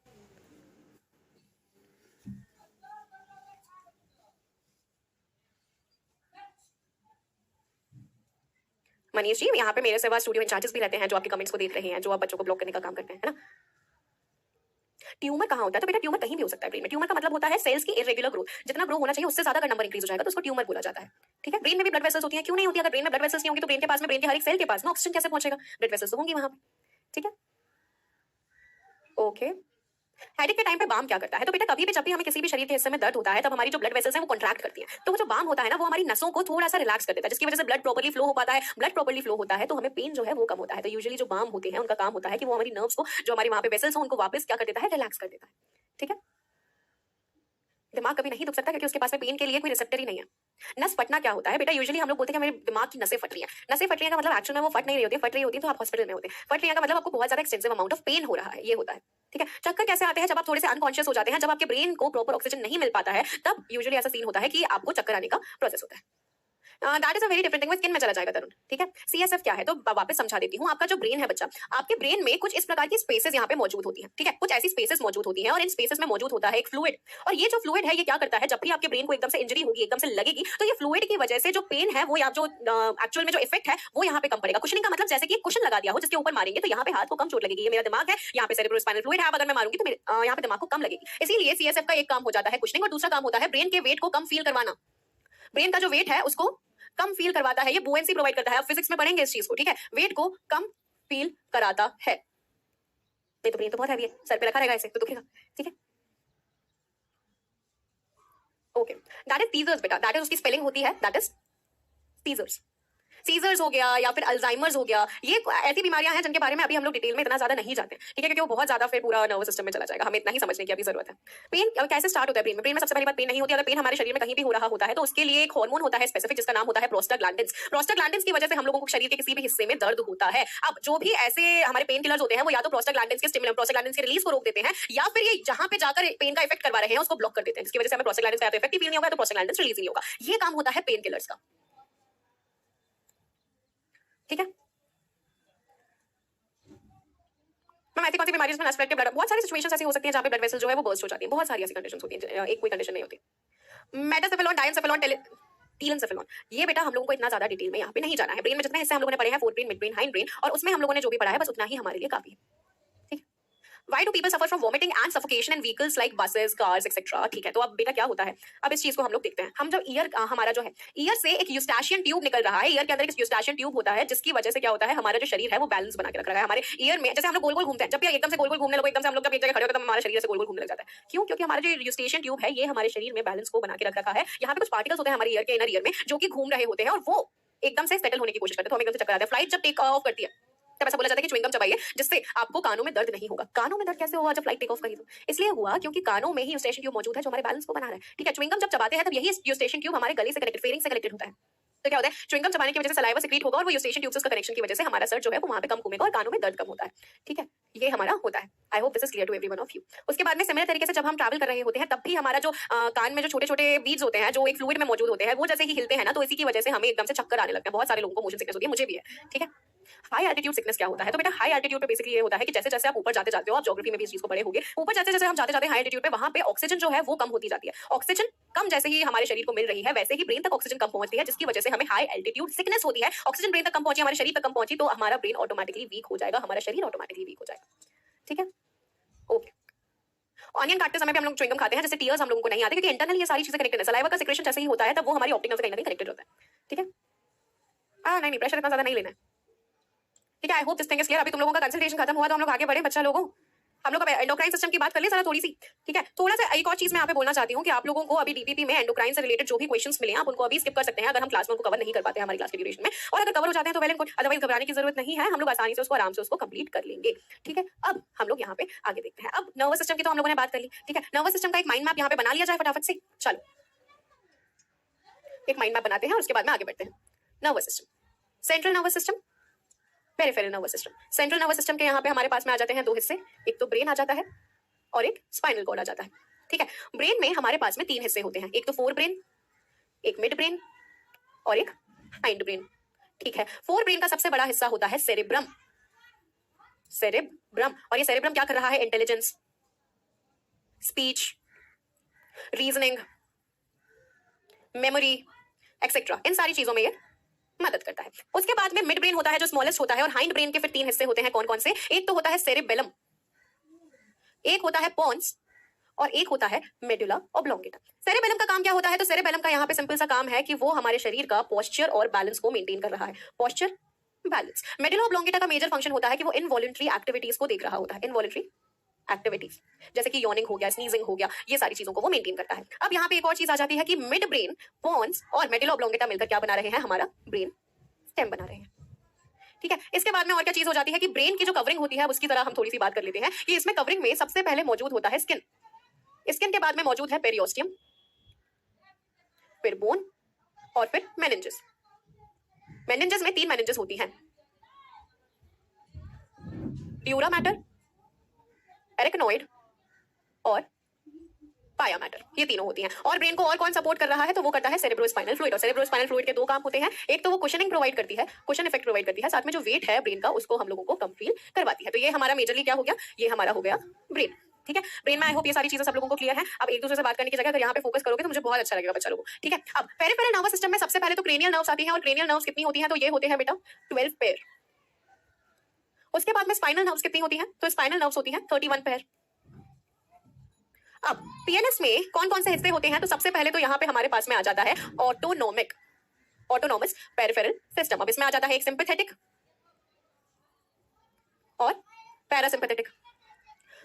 Speaker 1: मनीष जी, यहाँ पे मेरे सिवा स्टूडियो इंचार्जेस भी रहते हैं जो आपके कमेंट्स को देख रहे हैं, जो आप बच्चों को ब्लॉक करने का काम करते हैं, है ना। ट्यूमर कहाँ होता है, तो बेटा ट्यूमर कहीं भी हो सकता है ब्रेन में। ट्यूमर का मतलब होता है सेल्स की इरेगुलर ग्रोथ। जितना ग्रो होना चाहिए उससे ज्यादा अगर नंबर इंक्रीज हो जाएगा तो उसको ट्यूमर बोला जाता है, ठीक है। ब्रेन में भी ब्लड वेसल्स होती हैं, क्यों नहीं होती? अगर ब्रेन में ब्लड वेसल्स नहीं होंगी तो ब्रेन के पास में, ब्रेन के हर एक सेल के पास में ऑक्सीजन कैसे पहुंचेगा? ब्लड वेसल्स तो होंगी वहां पे, ठीक है, ओके। हेडेक के टाइम पे बाम क्या करता है, तो बेटा कभी भी जब भी हमें किसी भी शरीर के हिस्से में दर्द होता है तब हमारी जो ब्लड वेसल्स हैं वो कॉन्ट्रैक्ट करती हैं। तो वो जो बाम होता है ना वो हमारी नसों को थोड़ा सा रिलैक्स कर देता है, जिसकी वजह से ब्लड प्रॉपर्ली फ्लो हो पाता है। ब्लड प्रॉपर्ली फ्लो होता है तो हमें पेन जो है वो कम होता है। तो यूजुअली जो बाम होते हैं उनका काम होता है कि वो हमारी नर्व्स को, जो हमारे वहां पे वेसल्स हैं, उनको वापस क्या कर देता है, रिलैक्स कर देता है, ठीक है। दिमाग कभी नहीं दुख सकता क्योंकि उसके पास में पेन के लिए कोई रिसेप्टर ही नहीं है। नस फटना क्या होता है बेटा, यूजुअली हम लोग बोलते हैं कि मेरे दिमाग की नसें फट रही हैं। नसें फट रही हैं का मतलब एक्चुअल में वो फट नहीं रही होती, फट रही होती है तो आप हॉस्पिटल में होते हैं। फट रही है का मतलब आपको बहुत ज्यादा एक्सटेंसिव अमाउंट ऑफ पेन हो रहा है, ये होता है, ठीक है। चक्कर कैसे आते हैं, जब आप थोड़े से अनकॉन्शियस हो जाते हैं, जब आपके ब्रेन को प्रॉपर ऑक्सीजन नहीं मिल पाता है, तब यूजुअली ऐसा सीन होता है कि आपको चक्कर आने का प्रोसेस होता है। That is a very different thing. Skin में चला जाएगा तरुण, ठीक है। CSF क्या है तो वापस समझा देती हूँ। आपका जो ब्रेन है बच्चा, आपके ब्रेन में कुछ इस प्रकार की स्पेसेस यहाँ पे मौजूद होती हैं, ठीक है। कुछ ऐसी स्पेसेस मौजूद होती हैं और इन स्पेसेस में मौजूद होता है एक फ्लूइड। और ये जो फ्लूइड है ये क्या करता है, जब भी आपके ब्रेन को एकदम से इंजरी होगी, एकदम से लगेगी, तो ये फ्लूइड की वजह से जो पेन है वो, या जो एक्चुअल में जो इफेक्ट है वो यहाँ पे कम पड़ेगा। कुशनिंग का मतलब जैसे कि कुशन लगा दिया हो जिसके ऊपर मारेंगे तो यहाँ पे हाथ को कम चोट लगेगी। ये मेरा दिमाग है, यहाँ पे सेरेब्रोस्पाइनल फ्लूइड है, अगर मैं मारूंगी तो यहाँ पे दिमाग को कम लगेगी। इसीलिए CSF का एक काम हो जाता है कुशनिंग, और दूसरा काम होता है ब्रेन के वेट को कम फील करवाना। ब्रेन का जो वेट है उसको कम फील करवाता है, ये बुओयंसी प्रोवाइड करता है। आप फिजिक्स में पढ़ेंगे इस चीज को, ठीक है। वेट को कम फील कराता है। ये तो ब्रेन तो बहुत हैवी है, सर पे रखा रहेगा ऐसे तो दुखेगा, ठीक है, ओके। दैट इज सीजर्स बेटा, दैट इज उसकी स्पेलिंग होती है, दैट इज सीजर्स। सीजर्स हो गया या फिर अल्जाइमर्स हो गया, ये ऐसी बीमारियां हैं जिनके बारे में अभी हम लोग डिटेल में इतना ज्यादा नहीं जानते, ठीक है, क्योंकि वो बहुत ज्यादा फिर पूरा नर्वस सिस्टम में चला जाएगा, हमें इतना ही समझने की अभी जरूरत है। पेन कैसे स्टार्ट होता है ब्रेन में? ब्रेन में सबसे पहली बात पेन नहीं होती। अगर पेन हमारे शरीर में कहीं भी हो रहा होता है तो उसके लिए एक हार्मोन होता है स्पेसिफिक, जिसका नाम होता है प्रोस्टाग्लैंडिन्स। प्रोस्टाग्लैंडिन्स की वजह से हम लोगों को शरीर के किसी भी हिस्से में दर्द होता है। अब जो भी ऐसे हमारे पेन किलर्स होते हैं वो या तो प्रोस्टाग्लैंडिन्स के स्टिमुलेंट, प्रोस्टाग्लैंडिन्स के रिलीज को रोक देते हैं, या फिर ये जहां पे जाकर पेन का इफेक्ट करवा रहे हैं उसको ब्लॉक कर देते हैं, जिसकी वजह से हमें प्रोस्टाग्लैंडिन्स का इफेक्ट फील नहीं होगा तो प्रोस्टाग्लैंडिन्स रिलीज नहीं होगा। ये काम होता है पेन किलर्स का, ठीक है। मैम ऐसी कौन सी बीमारी में एस्पेक्ट ब्लड, बहुत सारी सिचुएशंस ऐसी हो सकती हैं जहां पे ब्लड वेसल जो है वो बर्स्ट हो जाती है, बहुत सारी ऐसी कंडीशंस होती हैं, एक कोई कंडीशन नहीं होती। मेटासेफेलॉन, डायनसेफेलॉन, टीलेंसेफेलॉन, ये बेटा हम लोगों को इतना ज्यादा डिटेल में यहाँ पे नहीं जाना है। ब्रेन में जितने हिस्से हम लोगों ने पढ़े हैं, fore brain, mid brain, hind brain, और उसमें हम लोगों ने जो भी पढ़ा है बस उतना ही हमारे लिए काफी है, ठीक है। Why do people suffer from vomiting and suffocation in vehicles like buses, cars, etc. ठीक है, तो अब बेटा क्या होता है, अब इस चीज को हम लोग देखते हैं। हम जब ईयर, हमारा जो है ईयर से एक यूस्टाशियन ट्यूब निकल रहा है, ईयर के अंदर एक यूस्टाशियन ट्यूब होता है, जिसकी वजह से क्या होता है, हमारा जो शरीर है वो बैलेंस बना के रख रहा है। हमारे ईयर में जैसे हम लोग गोल गोल घूमते हैं, जब भी एकदम से गोल गोल घूमने लगो, एकदम से हम लोग जब एक जगह खड़े होते हैं तो हमारा शरीर से गोल गोल घूमने लग जाता है। क्यों? क्योंकि हमारा जो यूस्टेशियन ट्यूब है ये हमारे शरीर में बैलेंस को बना के रख रखा है। यहाँ पे कुछ पार्टिकल्स होते हैं हमारे ईयर के इनर ईयर में जो कि घूम रहे होते हैं और वो एकदम से सेटल होने की कोशिश करते हैं, तो हमें एकदम से चक्कर आता है। फ्लाइट जब टेक ऑफ करती है तब ऐसा बोला जाता है कि च्युइंगम चबाइए जिससे आपको कानों में दर्द नहीं होगा। कानों में दर्द कैसे हुआ जब फ्लाइट टेक ऑफ करी? तो इसलिए हुआ क्योंकि कानों में ही यूस्टेशियन ट्यूब मौजूद है जो हमारे बैलेंस को बना रहा है, ठीक है। च्युइंगम जब चबाते हैं तब यही यूस्टेशियन ट्यूब हमारे गले से कनेक्टेड, फेरिंग से कनेक्टेड होता है। तो क्या होता है, च्युइंगम चबाने की वजह से सलाइवा सिक्रीट होगा और वो यूस्टेशियन ट्यूब से उसका कनेक्शन की वजह से हमारा सर जो है वो वहां पे कम घूमेगा और कानों में दर्द कम होता है, ठीक है। ये हमारा होता है। I hope this is clear to everyone of you. उसके बाद में सिमिलर तरीके से जब हम ट्रैवल कर रहे होते हैं तब भी हमारा जो कान में जो छोटे छोटे बीड्स होते हैं जो एक फ्लूइड में मौजूद होते हैं वो जैसे ही हिलते हैं ना, तो इसी की वजह से हमें एकदम से चक्कर आने लगते हैं। बहुत सारे लोगों को मोशन सिकनेस होती है, मुझे भी है, ठीक है। हाई एल्टीट्यूड सिकनेस क्या होता है? तो बेटा हाई एल्टीट्यूड पे बेसिकली ये होता है कि जैसे जैसे आप ऊपर जाते जाते हो, आप ज्योग्राफी में भी इस चीज को पढ़े होंगे, ऊपर जैसे जैसे हम जाते जाते हाई एल्टीट्यूड पे वहां पे ऑक्सीजन जो है वो कम होती जाती है। ऑक्सीजन कम जैसे ही हमारे शरीर को मिल रही है वैसे ही ब्रेन तक ऑक्सीजन कम पहुंचती है, जिसकी वजह से हमें हाई एल्टीट्यूड सिकनेस होती है। ऑक्सीजन ब्रेन तक कम पहुंची, हमारे शरीर तक कम पहुंची तो हमारा ब्रेन ऑटोमेटिकली वीक हो जाएगा, हमारा शरीर ऑटोमेटिकली वीक हो जाएगा, ठीक है। ओके, ऑनियन काटते समय भी हम लोग च्युइंगम खाते हैं, जैसे टीयर्स हम लोगों को नहीं आते क्योंकि इंटरनली ये सारी चीजें कनेक्टेड है। सलाइवा का सिक्रेशन जैसे ही होता है तब वो हमारी ऑप्टिक नर्व से कहीं ना कहीं कनेक्टेड होता है, ठीक है। नहीं प्रेशर इतना ज्यादा नहीं लेना है, ठीक है। I hope this thing is clear. अभी तुम लोगों का कंसल्टेशन खत्म हुआ तो हम लोग आगे बढ़े बच्चा लोगों। हम लोग अब एंडोक्राइन सिस्टम की बात कर ले जरा थोड़ी सी, ठीक है। थोड़ा सा एक और चीज मैं यहाँ पे बोलना चाहती हूँ कि आप लोगों को अभी डीपीपी में एंडोक्राइन से रिलेटेड जो भी क्वेश्चंस मिले आप उनको अभी स्किप कर सकते हैं अगर हम क्लास में उनको कवर नहीं कर पाते हैं हमारी क्लास के ड्यूरेशन में, और अगर कवर हो जाते हैं तो वेल एंड गुड, अदरवाइज घबराने की जरूरत नहीं है, हम लोग आसानी से उसको आराम से उसको कंप्लीट कर लेंगे, ठीक है। अब हम लोग यहाँ पे आगे देखते हैं। अब नर्वस सिस्टम की तो हम लोगों ने बात कर ली, ठीक है। नर्वस सिस्टम का एक माइंड मैप यहाँ पे बना लिया जाए फटाफट से, चलो एक माइंड मैप बनाते हैं और उसके बाद में आगे बढ़ते हैं। Nervous system, central nervous system, peripheral nervous system. Central nervous system के यहाँ पे हमारे पास में आ जाते हैं दो हिस्से, एक तो ब्रेन आ जाता है और एक स्पाइनल कॉर्ड आ जाता है, ठीक है। ब्रेन में हमारे पास में तीन हिस्से होते हैं, एक तो फोर ब्रेन, एक मिड ब्रेन और एक हाइंड ब्रेन, ठीक है। फोर ब्रेन का सबसे बड़ा हिस्सा होता है सेरेब्रम, सेरेब्रम, और ये सेरेब्रम क्या कर रहा है, intelligence, speech, reasoning, memory etcetera, इन सारी चीजों में ये मदद करता है। उसके बाद में मिड ब्रेन होता है जो स्मॉलेस्ट होता है, और हाइंड ब्रेन के फिर तीन हिस्से होते हैं, कौन कौन से, एक तो होता है सेरेबेलम, एक होता है पोन्स और एक होता है मेडुला ऑब्लोंगेटा। सेरेबेलम का काम क्या होता है, तो सेरेबेलम का यहाँ पे सिंपल सा काम है कि वो हमारे शरीर का पोस्चर और बैलेंस को मेंटेन कर रहा है, पोस्चर बैलेंस। मेडुला ऑब्लोंगेटा का मेजर फंक्शन होता है कि वो इनवॉलंटरी एक्टिविटीज को देख रहा होता है, इनवॉलंटरी एक्टिविटीज जैसे कि यॉर्निंग हो गया, स्नीजिंग हो गया, ये सारी चीजों को वो मेंटेन करता है। अब यहाँ पे एक और चीज आ जाती है कि मिड ब्रेन, पोन्स और मेडुला ऑब्लोंगेटा मिलकर क्या बना रहे हैं, हमारा ब्रेन स्टेम बना रहे हैं, ठीक है। इसके बाद में और क्या चीज हो जाती है कि ब्रेन की जो कवरिंग होती है उसकी तरह हम थोड़ी सी बात कर लेते हैं कि इसमें कवरिंग में सबसे पहले मौजूद होता है स्किन, स्किन के बाद में मौजूद है पेरियोस्टियम, फिर बोन और फिर मेनिंजेस। मेनिंजेस में तीन मेनिंजेस होती हैं, ड्यूरा मैटर, एरिकनॉइड और पाया मैटर, ये तीनों होती हैं। और ब्रेन को और कौन सपोर्ट कर रहा है, तो वो करता है सेरेब्रोस्पाइनल फ्लूइड, और सेरेब्रोस्पाइनल फ्लूइड के दो काम होते हैं, एक तो वो कुशनिंग प्रोवाइड करती है, कुशन इफेक्ट प्रोवाइड करती है, साथ में जो वेट है ब्रेन का उसको हम लोगों को कम फील करवाती है। तो ये हमारा मेजरली क्या हो गया, ये हमारा हो गया ब्रेन, ठीक है। ब्रेन में आई होप ये सारी चीजें सब लोगों को क्लियर है। अब एक दूसरे से बात करने की जगह अगर यहाँ पे फोकस करोगे तो मुझे बहुत अच्छा लगेगा बच्चा लोगों, ठीक है। अब पेरिफेरल नर्वस सिस्टम में सबसे पहले तो क्रेनियल नर्व्स आती हैं, और क्रेनियल नर्व्स कितनी होती हैं, तो ये होते हैं बेटा 12 पेयर। उसके बाद में स्पाइनल नर्व्स कितनी होती हैं, तो स्पाइनल नर्व्स होती हैं 31 पेयर। अब पीएनएस में कौन कौन से हिस्से होते हैं, तो सबसे पहले तो यहाँ पे हमारे पास में आ जाता है ऑटोनोमिक, ऑटोनोमस पेरिफेरल सिस्टम। अब इसमें आ जाता है एक सिंपैथेटिक और पैरासिम्पैथेटिक।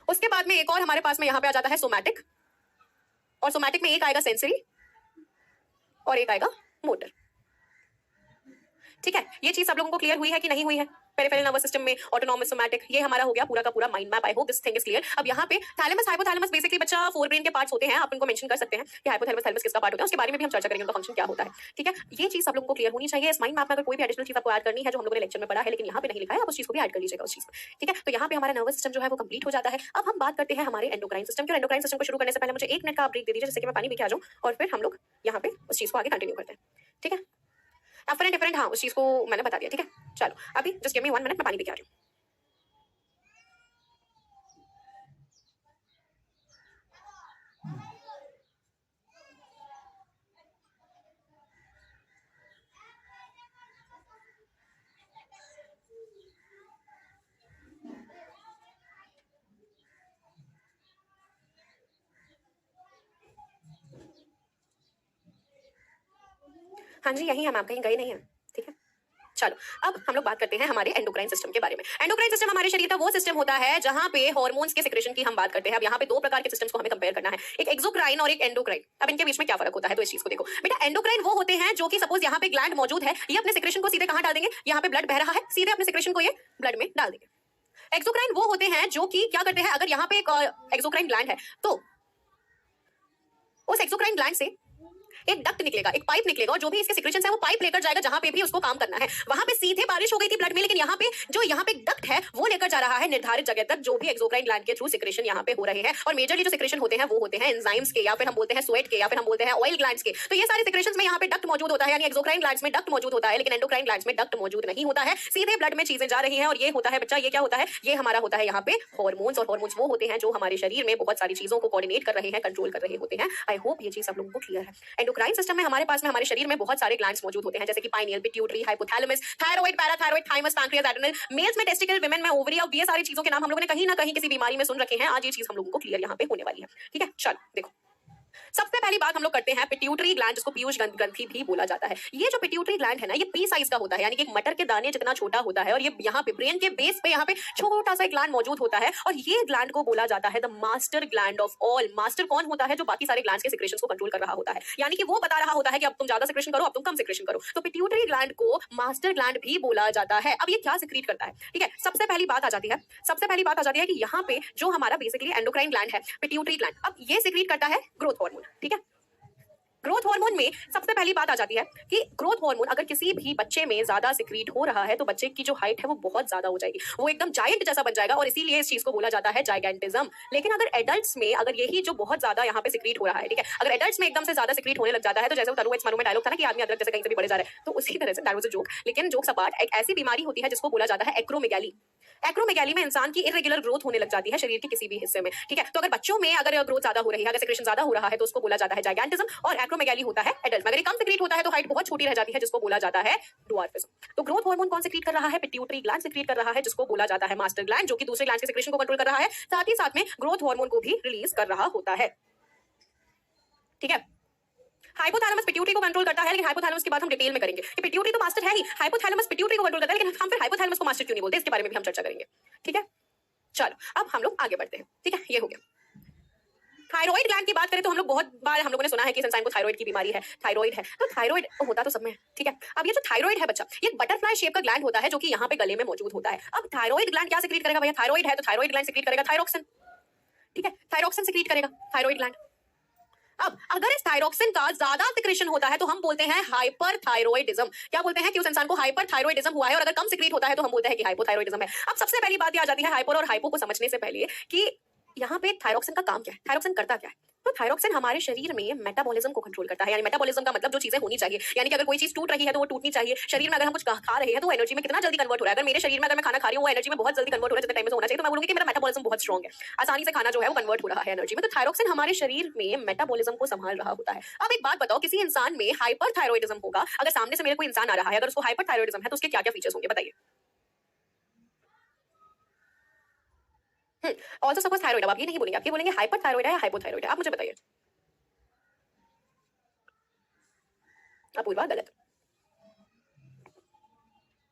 Speaker 1: उसके बाद में एक और हमारे पास में यहाँ पे आ जाता है सोमैटिक, और सोमैटिक में एक आएगा सेंसरी और एक आएगा मोटर। ठीक है, ये चीज सब लोगों को क्लियर हुई है कि नहीं हुई है? पेरिफेरल नर्वस सिस्टम में ऑटोनॉमस सोमैटिक, ये हमारा हो गया पूरा का पूरा mind map. I hope this thing is clear. अब यहाँ पे थैलेमस हाइपोथैलेमस बेसिकली बच्चा फोर ब्रेन के पार्ट्स होते हैं, आप इनको मेंशन कर सकते हैं कि हाइपोथैलेमस थैलेमस किसका पार्ट होता है, उसके बारे में भी हम चर्चा करेंगे, उनका फंक्शन क्या होता है। ठीक है, ये चीज सब लोगों को क्लियर होनी चाहिए। इस माइंड मैप में अगर कोई भी एडिशनल चीज आपको ऐड करनी है जो हम लोगों ने लेक्चर में पढ़ा है लेकिन यहाँ पे नहीं लिखा है, आप उस चीज को भी ऐड कर लीजिएगा उस चीज में। ठीक है, तो यहाँ पे हमारा नर्वस सिस्टम जो है वो कंप्लीट हो जाता है। अब हम बात करते हैं हमारे एंडोक्राइन सिस्टम की। एंडोक्राइन सिस्टम को शुरू करने से पहले मुझे 1 मिनट का ब्रेक दे दीजिए जिससे कि मैं पानी पी के आ जाऊँ और फिर हम लोग यहाँ पे उस चीज को आगे कंटिन्यू करते हैं। ठीक है, डिफरेंट डिफरेंट, हाँ उस चीज को मैंने बता दिया। ठीक है, चलो अभी जस्ट गिव मी 1 मिनट, मैं पानी पी के आ रही हूँ। हाँ जी, यही हम आप कहीं गए नहीं हैं। ठीक है, चलो अब हम लोग बात करते हैं हमारे एंडोक्राइन सिस्टम के बारे में। एंडोक्राइन सिस्टम हमारे शरीर का वो सिस्टम होता है जहां पे हार्मोन्स के सिक्रेशन की हम बात करते हैं। अब यहाँ पे दो प्रकार के सिस्टम्स को हमें कंपेयर करना है, एक एक्सोक्राइन और एक एंडोक्राइन। अब इनके बीच में क्या फर्क होता है, तो इस चीज को देखो बेटा। एंडोक्राइन वो होते हैं जो कि सपोज यहाँ पे ग्लैंड मौजूद है, ये अपने सिक्रेशन को सीधे कहाँ डाल देंगे, यहाँ पे ब्लड बह रहा है, सीधे अपने सिक्रेशन को ये ब्लड में डाल देंगे। एक्सोक्राइन वो होते हैं जो कि क्या करते हैं, अगर यहाँ पे एक एक्सोक्राइन ग्लैंड है तो उस एक्सोक्राइन ग्लैंड से एक डक्ट निकलेगा, एक पाइप निकलेगा और जो भी इसके सिक्रेशन है वो पाइप लेकर जाएगा जहां पे भी उसको काम करना है। वहां पे सीधे बारिश हो गई थी ब्लड में, लेकिन यहाँ पे जो यहाँ पे डक्ट है वो लेकर जा रहा है निर्धारित जगह तक जो भी एक्सोक्राइन ग्लैंड के थ्रू सिक्रेशन यहाँ पे हो रहे हैं। और मेजरली जो सिक्रेशन होते हैं वो होते हैं एंजाइम्स के, या फिर हम बोलते हैं स्वेट के, या फिर हम बोलते हैं ऑयल ग्लैंड्स के। तो ये सारे सिक्रेशंस में यहाँ पे डक्ट मौजूद होता है, यानी एक्सोक्राइन ग्लैंड्स में डक्ट मौजूद होता है, लेकिन एंडोक्राइन ग्लैंड्स में डक्ट मौजूद नहीं होता है। सीधे ब्लड में चीजें जा रही हैं और ये होता है बच्चा, ये क्या होता है, ये हमारा होता है यहाँ पे हार्मोन्स। और हार्मोन्स वो होते हैं जो हमारे शरीर में बहुत सारी चीजों को कोऑर्डिनेट कर रहे हैं, कंट्रोल कर रहे होते हैं। आई होप ये चीज सब लोगों को क्लियर है। एंडोक्राइन सिस्टम में हमारे पास में हमारे शरीर में बहुत सारे ग्लैंड्स मौजूद होते हैं, जैसे कि pineal, pituitary, hypothalamus, thyroid, parathyroid, thymus, pancreas, adrenal. Males में टेस्टिकल, विमेन में ओवरी। और ये सारी चीजों के नाम हम लोगों ने कहीं ना कहीं किसी बीमारी में सुन रखे हैं। आज ये चीज हम लोगों को क्लियर यहाँ पे होने वाली है। ठीक है, चलो देखो, सबसे पहली बात हम लोग करते हैं पिट्यूटरी ग्लैंड, जिसको पीयूष ग्रंथि भी बोला जाता है। ये जो पिट्यूटरी ग्लैंड है ना, ये पी साइज का होता है, यानी कि एक मटर के दाने जितना छोटा होता है। और ये यहाँ पे ब्रेन के बेस पे यहाँ पे छोटा सा एक ग्लैंड मौजूद होता है। और ये ग्लैंड को बोला जाता है the master gland of all. Master कौन होता है, जो बाकी सारे ग्लैंड्स के सिक्रेशंस को कंट्रोल कर रहा होता है, यानी कि वो बता रहा होता है कि अब तुम ज्यादा सिक्रेशन करो, अब तुम कम सिक्रेशन करो। तो पिट्यूटरी ग्लैंड को मास्टर ग्लैंड भी बोला जाता है। अब ये क्या सिक्रीट करता है, ठीक है, सबसे पहली बात आ जाती है, कि यहाँ पे जो हमारा बेसिकली एंडोक्राइन ग्लैंड है, पिट्यूटरी ग्लैंड, अब ये सिक्रीट करता है ग्रोथ हार्मोन। ठीक है, ग्रोथ हार्मोन में सबसे पहली बात आ जाती है कि ग्रोथ हार्मोन अगर किसी भी बच्चे में ज्यादा सिक्रीट हो रहा है तो बच्चे की जो हाइट है वो बहुत ज्यादा हो जाएगी, वो एकदम जायंट जैसा बन जाएगा, और इसीलिए इस चीज को बोला जाता है जाइगेंटिज्म। लेकिन अगर एडल्ट्स में अगर यही जो बहुत ज्यादा यहाँ पे सिक्रीट हो रहा है, ठीक है, अगर एडल्ट्स में एकदम से ज्यादा सिक्रीट होने लग जाता है, तो जैसे तनु में डायलॉग था ना कि आदमी अदरक जैसे कहीं से भी बढ़े जा रहा है, तो उसी तरह say that was a joke. लेकिन जोक्स अपार्ट, एक ऐसी बीमारी होती है जिसको बोला जाता है एक्रोमेगाली। एक्रोमेगाली में इंसान की इरेगुलर ग्रोथ होने लग जाती है शरीर के किसी भी हिस्से में। ठीक है, तो अगर बच्चों में अगर ग्रोथ ज्यादा हो रही है, अगर सिक्रेशन ज्यादा हो रहा है, तो उसको बोला जाता है जाइगेंटिज्म। और एक्रोमेगाली होता है एडल्ट में। अगर कम सिक्रीट होता है तो हाइट बहुत छोटी रह जाती है, जिसको बोला जाता है ड्वार्फिज्म। तो ग्रोथ हार्मोन कौन सिक्रीट कर रहा है, पिट्यूटरी ग्लैंड सिक्रीट कर रहा है, जिसको बोला जाता है मास्टर ग्लैंड, जो कि दूसरे ग्लैंड के सिक्रेशन को कंट्रोल कर रहा है, साथ ही साथ में ग्रोथ हार्मोन को भी रिलीज कर रहा होता है। ठीक है, हाइपोथैलेमस पिट्यूटरी को कंट्रोल करता है, लेकिन हाइपोथैलेमस की बात हम डिटेल में करेंगे कि पिट्यूटरी तो मास्टर है ही, हाइपोथैलेमस पिट्यूटरी को कंट्रोल करता है, लेकिन हम फिर हाइपोथैलेमस को मास्टर क्यों नहीं बोलते, इसके बारे में भी हम चर्चा करेंगे। ठीक है, चलो अब हम लोग आगे बढ़ते हैं। ठीक है, ये हो गया। थायराइड ग्लैंड की बात करें तो हम लोग बहुत बार हम लोगों ने सुना है कि इस इंसान को थायराइड की बीमारी है, थायराइड है। तो थायराइड होता तो सब में है, ठीक है। अब ये जो थायराइड है बच्चा, ये बटरफ्लाई शेप का ग्लैंड होता है जो कि यहाँ पे गले में मौजूद होता है। अब थायराइड ग्लैंड क्या सिक्रीट करेगा भैया, थायराइड है तो थायराइड ग्लैंड सिक्रीट करेगा थायरोक्सिन। ठीक है, थायरोक्सिन सिक्रीट करेगा थायराइड ग्लैंड। अब अगर इस थायरोक्सिन का ज्यादा सिक्रेशन होता है तो हम बोलते हैं हाइपरथायरॉइडिज्म। क्या बोलते हैं कि उस इंसान को हाइपरथायरॉइडिज्म हुआ है, और अगर कम सिक्रीट होता है तो हम बोलते हैं कि हाइपोथायरॉइडिज्म है। अब सबसे पहली बात ये आ जाती है हाइपर और हाइपो को समझने से पहले कि यहाँ पे थायरोक्सिन का काम क्या है, थायरोक्सिन करता क्या है। तो थायरोक्सिन हमारे शरीर में मेटाबॉलिज्म को कंट्रोल करता है, यानी मेटाबॉलिज्म का मतलब जो चीजें होनी चाहिए, यानी कि अगर कोई चीज टूट रही है तो वो टूटनी चाहिए। शरीर में अगर हम कुछ खा रहे हैं तो एनर्जी में कितना जल्दी कन्वर्ट हो रहा है। अगर मेरे शरीर में अगर मैं खाना खा रही हूँ वो एनर्जी में बहुत जल्दी कन्वर्ट हो रहा है, जितने टाइम में होना चाहिए, तो मैं बोलूंगी कि मेरा मेटाबॉलिज्म बहुत स्ट्रॉन्ग है, आसानी से खाना जो है वो कन्वर्ट हो रहा है एनर्जी में। तो थायरोक्सिन हमारे शरीर में मेटाबॉलिज्म को संभाल रहा होता है। अब एक बात बताओ, किसी इंसान में हाइपरथायरॉइडिज्म होगा, अगर सामने से मेरे कोई इंसान आ रहा है, अगर उसको हाइपरथायरॉइडिज्म है तो उसके क्या क्या फीचर्स होंगे बताइए। ऑल्सो सपोज थायराइड, अब आप ये नहीं बोलेंगे, आप ये बोलेंगे हाइपरथायरॉइड है या हाइपोथायरॉइड है, आप मुझे बताइए। अपूर्वा गलत।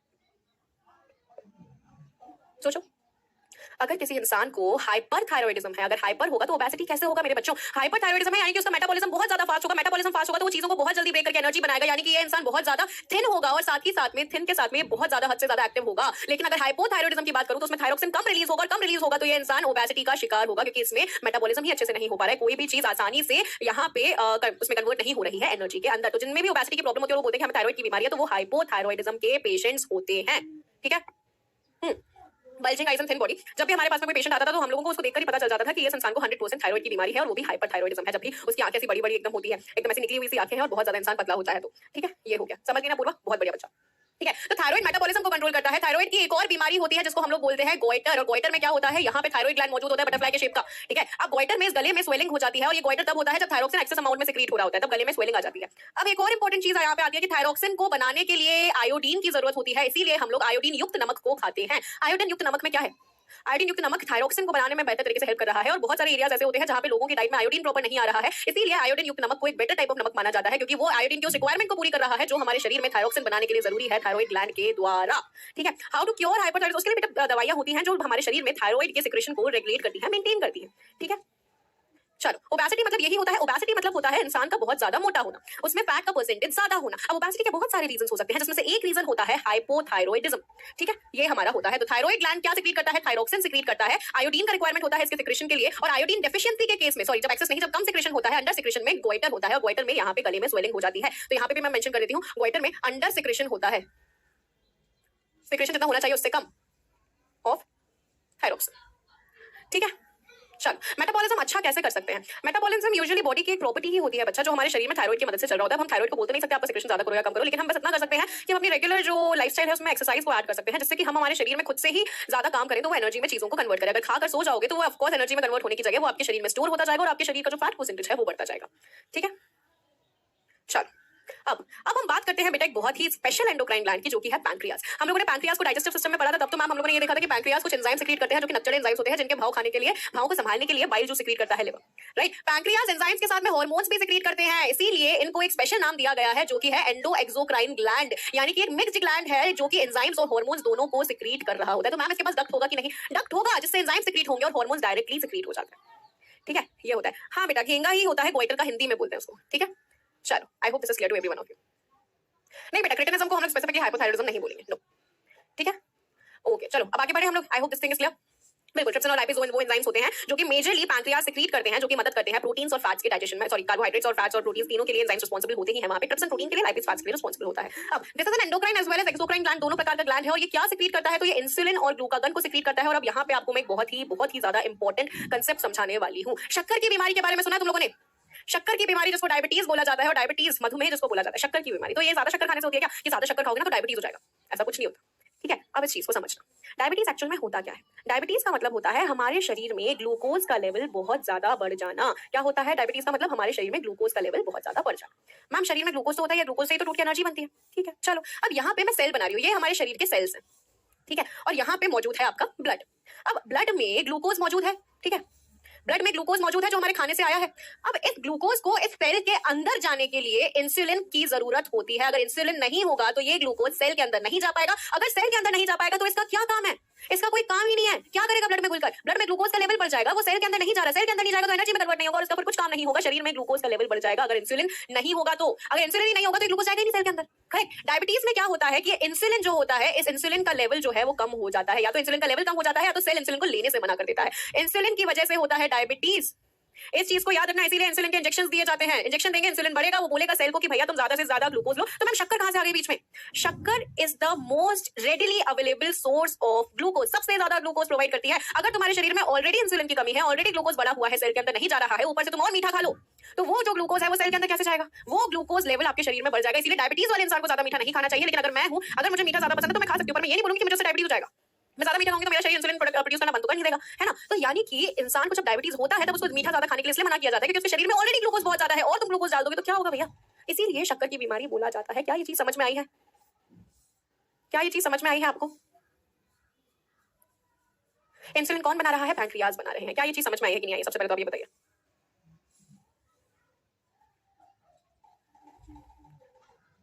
Speaker 1: सोचो, अगर किसी इंसान को हाइपरथायरॉइडिज्म है, अगर हाइपर होगा तो ओबेसिटी कैसे होगा मेरे बच्चों? हाइपरथायरॉइडिज्म है यानी कि उसका मेटाबॉलिज्म बहुत ज्यादा फास्ट होगा, मेटाबॉलिज्म फास्ट होगा तो वो चीजों को बहुत जल्दी ब्रेक करके एनर्जी बनाएगा, यानी कि ये इंसान बहुत ज्यादा थिन होगा और साथ ही साथ में थिन के साथ में बहुत ज्यादा हद से ज्यादा एक्टिव होगा। लेकिन अगर हाइपोथायरॉइडिज्म की बात करूं तो उसमें थायरोक्सिन कम रिलीज होगा, और कम रिलीज होगा तो ये इंसान ओबेसिटी का शिकार होगा, क्योंकि इसमें मेटाबॉलिज्म ही अच्छे से नहीं हो पा रहा है, कोई भी चीज आसानी से यहाँ पे उसमें कन्वर्ट नहीं हो रही है एनर्जी के अंदर। तो जिनमें भी ओबेसिटी की प्रॉब्लम होती है वो बोलते हैं कि हमें थायराइड की बीमारी है, तो वो हाइपोथायरॉइडिज्म के पेशेंट्स होते हैं। ठीक है। Bulging eyes and thin body, जब भी हमारे पास में कोई पेशेंट आता था तो हम लोगों को उसको देखकर ही पता चल जाता था कि ये इंसान को 100% थायराइड की बीमारी है, और वो भी हाइपरथायरॉइडिज्म है, जबकि उसकी आंखें ऐसी बड़ी बड़ी एकदम होती है, एकदम ऐसी निकली हुई सी आंखें हैं और बहुत ज्यादा इंसान पतला होता है। तो ठीक है, ये हो गया, समझ गए ना पूर्वा? बहुत बढ़िया बच्चा। ठीक है, तो थायराइड मेटाबॉलिज्म को कंट्रोल करता है। थायराइड की एक और बीमारी होती है जिसको हम लोग बोलते हैं गोइटर, और गोइटर में क्या होता है, यहाँ पे थायराइड ग्लैंड मौजूद होता है बटरफ्लाई के शेप का। ठीक है, अब गोइटर में इस गले में स्वेलिंग हो जाती है, और ये गोइटर तब होता है जब थायरोक्सिन एक्सेस अमाउंट में सिक्रीट हो रहा होता है, तब गले में स्वेलिंग आ जाती है। अब एक और इंपॉर्टेंट चीज यहाँ पे आती है कि थायरोक्सिन को बनाने के लिए आयोडीन की जरूरत होती है, इसीलिए हम लोग आयोडीन युक्त नमक को खाते हैं। आयोडीन युक्त नमक में क्या है? आयोडीन युक्त नमक थायरोक्सिन को बनाने में बेहतर तरीके से हेल्प कर रहा है, और बहुत सारे एरियाज ऐसे होते हैं जहां पे लोगों की डाइट में आयोडीन प्रॉपर नहीं आ रहा है, इसीलिए आयोडीन युक्त नमक को एक बेटर टाइप ऑफ नमक माना जाता है, क्योंकि वो आयोडीन की उस रिक्वायरमेंट को पूरी कर रहा है जो हमारे शरीर में थायरोक्सिन बनाने के लिए जरूरी है थायराइड ग्लैंड के द्वारा। ठीक है, हाउ टू क्योर हाइपरथायरॉइडिज्म, उसके लिए बेटा दवाइयां होती हैं जो हमारे शरीर में थायराइड के सिक्रेशन को रेगुलेट करती है, मेंटेन करती है। ठीक है, चलो, ओबेसिटी मतलब यही होता है। ओबेसिटी मतलब होता है इंसान का बहुत ज्यादा मोटा होना, उसमें फैट का परसेंटेज ज्यादा होना। अब ओबेसिटी के बहुत सारे रीजन हो सकते हैं, जिसमें से एक रीजन होता है हाइपोथायरॉइडिज्म। ठीक है, ये हमारा होता है। तो थायराइड ग्लैंड क्या सिक्रीट करता है? थायरोक्सिन सिक्रीट करता है। आयोडीन का रिक्वायरमेंट होता है इसके सिक्रेशन के लिए, और आयोडीन डेफिशिएंसी के केस में, सॉरी, जब एक्सेस नहीं, जब कम सिक्रेशन होता है, अंडर सिक्रेशन में गोइटर होता है, और गोइटर में यहाँ पे गले में स्वेलिंग हो जाती है। तो यहाँ पे भी मैं मेंशन कर देती हूँ, गोइटर में अंडर सिक्रेशन होता है, सिक्रेशन जितना होना चाहिए उससे कम ऑफ थायरोक्सिन। ठीक है, चलो, मेटाबॉलिज्म अच्छा कैसे कर सकते हैं? मेटाबॉलिज्म यूजुअली बॉडी की एक प्रॉपर्टी ही होती है बच्चा, जो हमारे शरीर में थायराइड की मदद से चल रहा होता है। हम थायराइड को बोलते नहीं सकते आप सिक्रेशन ज्यादा करो या कम करो, लेकिन हम बस इतना कर सकते हैं कि हम अपनी रेगुलर जो लाइफस्टाइल है उसमें एक्सरसाइज को ऐड कर सकते हैं, जिससे कि हम हमारे शरीर में खुद से ही ज्यादा काम करें तो वो एनर्जी में चीजों को कन्वर्ट करे। अगर खाकर सो जाओगे तो वो ऑफकोर्स एनर्जी में कन्वर्ट होने की जगह वो आपके शरीर में स्टोर होता जाएगा, और आपके शरीर का जो फैट परसेंटेज है वो बढ़ता जाएगा। ठीक है, चलो, अब हम बात करते हैं बेटा एक बहुत ही स्पेशल एंडोक्राइन ग्लैंड की, जो कि है पैंक्रियाज। हम लोगों ने पैंक्रियाज को डाइजेस्टिव सिस्टम में पढ़ा था, तब तो मैम हम लोगों ने ये देखा था कि पैंक्रियाज कुछ एंजाइम सिक्रीट करते हैं जो कि नक्चर एंजाइम्स होते हैं, जिनके भाव खाने के लिए, भाव को संभालने के लिए बाइल जो सिक्रीट करता है लिवर, राइट। पैंक्रियाज एंजाइम्स के साथ में हार्मोन्स भी सिक्रीट करते हैं, इसीलिए इनको एक स्पेशल नाम दिया गया है जो कि है एंडो एक्सोक्राइन ग्लैंड, यानी कि एक मिक्स्ड ग्लैंड है जो कि एंजाइम्स और हार्मोन्स दोनों को सिक्रीट कर रहा होता है। तो मैम इसके पास डक्ट होगा कि नहीं? डक्ट होगा, जिससे एंजाइम सिक्रीट होंगे और हार्मोन्स डायरेक्टली सिक्रीट हो जाते हैं। ठीक है, ये होता है। हाँ बेटा, घेंगा ही होता है, गोइटर का हिंदी में बोलते हैं उसको। ठीक है, चलो, I hope this is clear to everyone of you. नहीं बेटा, क्रिटिनिज्म को हम लोग स्पेसिफिकली हाइपोथायरॉइडिज्म नहीं बोलेंगे, नो। ठीक है, ओके, चलो अब आगे बढ़े हम लोग। आई hope this thing is clear. बिल्कुल, ट्रिप्सिन और लाइपेज वो एंजाइम्स होते हैं जो कि मेजरली पैंक्रियाज सिक्रीट करते हैं, जो कि मदद करते हैं प्रोटीन्स और फैट्स के डाइजेशन में, सॉरी, कार्बोहाइड्रेट्स और फैट्स और प्रोटीन्स तीनों के लिए एंजाइम्स रिस्पांसिबल होते ही हैं वहां पे। ट्रिप्सिन प्रोटीन के लिए, लाइपेज फैट्स के लिए रिस्पांसिबल होता है। अब this is an endocrine as well as exocrine gland, दोनों प्रकार का ग्लैंड है, और ये क्या सिक्रीट करता है? तो ये इंसुलिन और ग्लूकागन को सिक्रीट करता है। और अब यहाँ पे आपको मैं एक बहुत ही ज्यादा इंपॉर्टेंट कंसेप्ट समझाने वाली हूँ। शक्कर की बीमारी के बारे में सुना है तुम लोगों ने? शक्कर की बीमारी जिसको डायबिटीज बोला जाता है, और डायबिटीज मधुमेह जिसको बोला जाता है, शक्कर की बीमारी। तो ये ज्यादा शक्कर खाने से होती है क्या? कि ज्यादा शक्कर खाओगे ना तो डायबिटीज हो जाएगा? ऐसा कुछ नहीं होता। ठीक है, अब इस चीज को समझना। डायबिटीज एक्चुअल में होता क्या है? डायबिटीज का मतलब होता है हमारे शरीर में ग्लूकोज का लेवल बहुत ज्यादा बढ़ जाना। क्या होता है डायबिटीज का मतलब? हमारे शरीर में ग्लूकोज का लेवल बहुत ज्यादा बढ़ जाना। मैम, शरीर में ग्लूकोज तो होता है, या ग्लूकोज से ही तो टूट के एनर्जी बनती है। ठीक है, चलो, अब यहाँ पे मैं सेल बना रही हूँ, ये हमारे शरीर के सेल्स हैं। ठीक है, और यहाँ पे मौजूद है आपका ब्लड। अब ब्लड में ग्लूकोज मौजूद है। ठीक है, ब्लड में ग्लूकोज मौजूद है जो हमारे खाने से आया है। अब इस ग्लूकोज को इस सेल के अंदर जाने के लिए इंसुलिन की जरूरत होती है। अगर इंसुलिन नहीं होगा तो ये ग्लूकोज सेल के अंदर नहीं जा पाएगा। अगर सेल के अंदर नहीं जा पाएगा तो इसका क्या काम है? इसका कोई काम ही नहीं है। क्या करेगा ब्लड में घुलकर? ब्लड में ग्लूकोज का लेवल बढ़ जाएगा, वो सेल के अंदर नहीं जा रहा, सेल के अंदर नहीं जाएगा तो एनर्जी में कन्वर्ट नहीं होगा, और इसका फिर कुछ काम नहीं होगा। शरीर में ग्लूकोज का लेवल बढ़ जाएगा अगर इंसुलिन नहीं होगा तो। अगर इंसुलिन ही नहीं होगा तो ग्लूकोज जाएगा नहीं सेल के अंदर। करेक्ट। डायबिटीज में क्या होता है कि इंसुलिन जो होता है, इस इंसुलिन का लेवल जो है वो कम हो जाता है, या तो इंसुलिन का लेवल कम हो जाता है या तो सेल इंसुलिन को लेने से मना कर देता है। इंसुलिन की वजह से होता है डायबिटीज। इस चीज को याद रखना, इसीलिए इंसुलिन के इंजेक्शन दिए जाते हैं। इंजेक्शन देंगे, इंसुलिन बढ़ेगा, वो बोलेगा सेल को कि भैया तुम ज्यादा से ज्यादा ग्लूकोज लो। तो मैम शक्कर कहां से आ गई बीच में? शक्कर is the most readily available source of glucose, सबसे ज्यादा ग्लूकोज प्रोवाइड करती है। अगर तुम्हारे शरीर में ऑलरेडी इंसुलिन की कमी है, ऑलरेडी ग्लूकोज बढ़ा हुआ है, सेल के अंदर नहीं जा रहा है, ऊपर से तुम और मीठा खा लो, तो वो जो ग्लूकोज है वो सेल के अंदर कैसे जाएगा? वो ग्लूकोज लेवल आपके शरीर में बढ़ जाएगा। इसलिए डायबिटीज वाले इंसान को ज्यादा मीठा नहीं खाना चाहिए। लेकिन अगर मैं हूं, अगर मुझे मीठा ज्यादा पसंद है तो मैं खा सकती हूं, पर मैं ये नहीं बोलूंगी कि मुझे डायबिटीज हो जाएगा। मैं ज्यादा मीठा खाऊंगी तो मेरा शरीर इंसुलिन प्रोड्यूस करना बंद तो कर नहीं देगा, है ना? तो यानी कि इंसान को जब डायबिटीज होता है तब उसको मीठा ज्यादा खाने के लिए इसलिए मना किया जाता है क्योंकि उसके शरीर में ऑलरेडी ग्लूकोज बहुत ज्यादा है, और तुम ग्लूकोज डाल दोगे तो क्या होगा भैया? इसीलिए शक्कर की बीमारी बोला जाता है। क्या ये चीज समझ में आई है? क्या ये चीज समझ में आई है आपको? इंसुलिन कौन बना रहा है? पैंक्रियाज बना रहे हैं। क्या ये चीज समझ में आई है कि नहीं आई? सबसे पहले तो आप ये बताइए।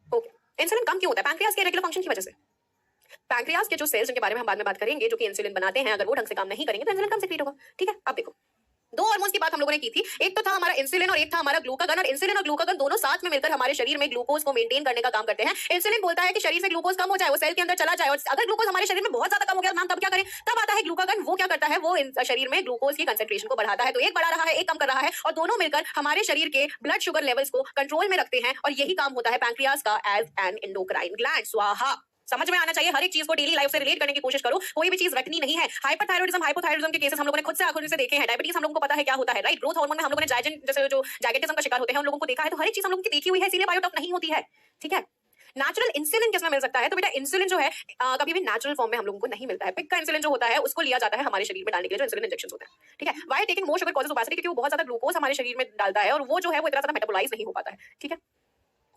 Speaker 1: ओके, इंसुलिन कम क्यों होता है? पैंक्रियाज के रेगुलर फंक्शन की वजह से। पैंक्रियाज के जो सेल्स जिनके बारे में हम बाद में बात करेंगे, जो कि इंसुलिन बनाते हैं, अगर वो ढंग से काम नहीं करेंगे तो इंसुलिन कम सेक्रेट होगा। ठीक है, अब देखो दो हार्मोन्स की बात हम लोगों ने की थी, एक तो था हमारा इंसुलिन और एक था हमारा ग्लूकागन। और इंसुलिन और ग्लूकागन दोनों साथ में मिलकर हमारे शरीर में ग्लूकोज को मेंटेन करने का काम करते हैं। इंसुलिन बोलता है कि शरीर से ग्लूकोज कम हो जाए, वो सेल के अंदर चला जाए, और अगर ग्लूकोज हमारे शरीर में बहुत ज्यादा कम हो गया तो हम तब क्या करें? तब आता है ग्लूकागन। वो क्या करता है? वो शरीर में ग्लूकोज की कंसेंट्रेशन को बढ़ाता है। तो एक बढ़ा रहा है, एक कम कर रहा है, और दोनों मिलकर हमारे शरीर के ब्लड शुगर लेवल्स को कंट्रोल में रखते हैं। और यही काम होता है पैंक्रियाज का एज एन एंडोक्राइन ग्लैंड। स्वाहा। समझ में आना चाहिए, हर एक चीज को डेली लाइफ से रिलेट करने की कोशिश करो, कोई भी चीज रटनी नहीं है। हाइपरथायरॉइडिज्म, हाइपोथायरॉइडिज्म के केसेस हम लोगों ने खुद से आंखों से देखे हैं। डायबिटीज हम लोगों को पता है क्या होता है, राइट? ग्रोथ हार्मोन में हम लोगों ने जैसे जो जायगेटिज्म का शिकार होते हैं उन लोगों को देखा है। तो हर एक चीज हम लोगों की देखी हुई है, इसीलिए बायोटॉक नहीं होती है। ठीक है, नेचुरल इंसुलिन किसमें मिल सकता है? तो बेटा इंसुलिन जो है कभी भी नेचुरल फॉर्म में हम लोगों को नहीं मिलता है। पिग का इंसुलिन जो होता है उसको लिया जाता है हमारे शरीर में डालने के लिए, जो इंसुलिन इंजेक्शन होते हैं। ठीक है, why taking more sugar causes obesity, क्योंकि वो बहुत ज्यादा ग्लूकोज हमारे शरीर में डालता है, और वो जो है वो इतना ज्यादा मेटाबोलाइज नहीं हो पाता है। ठीक है,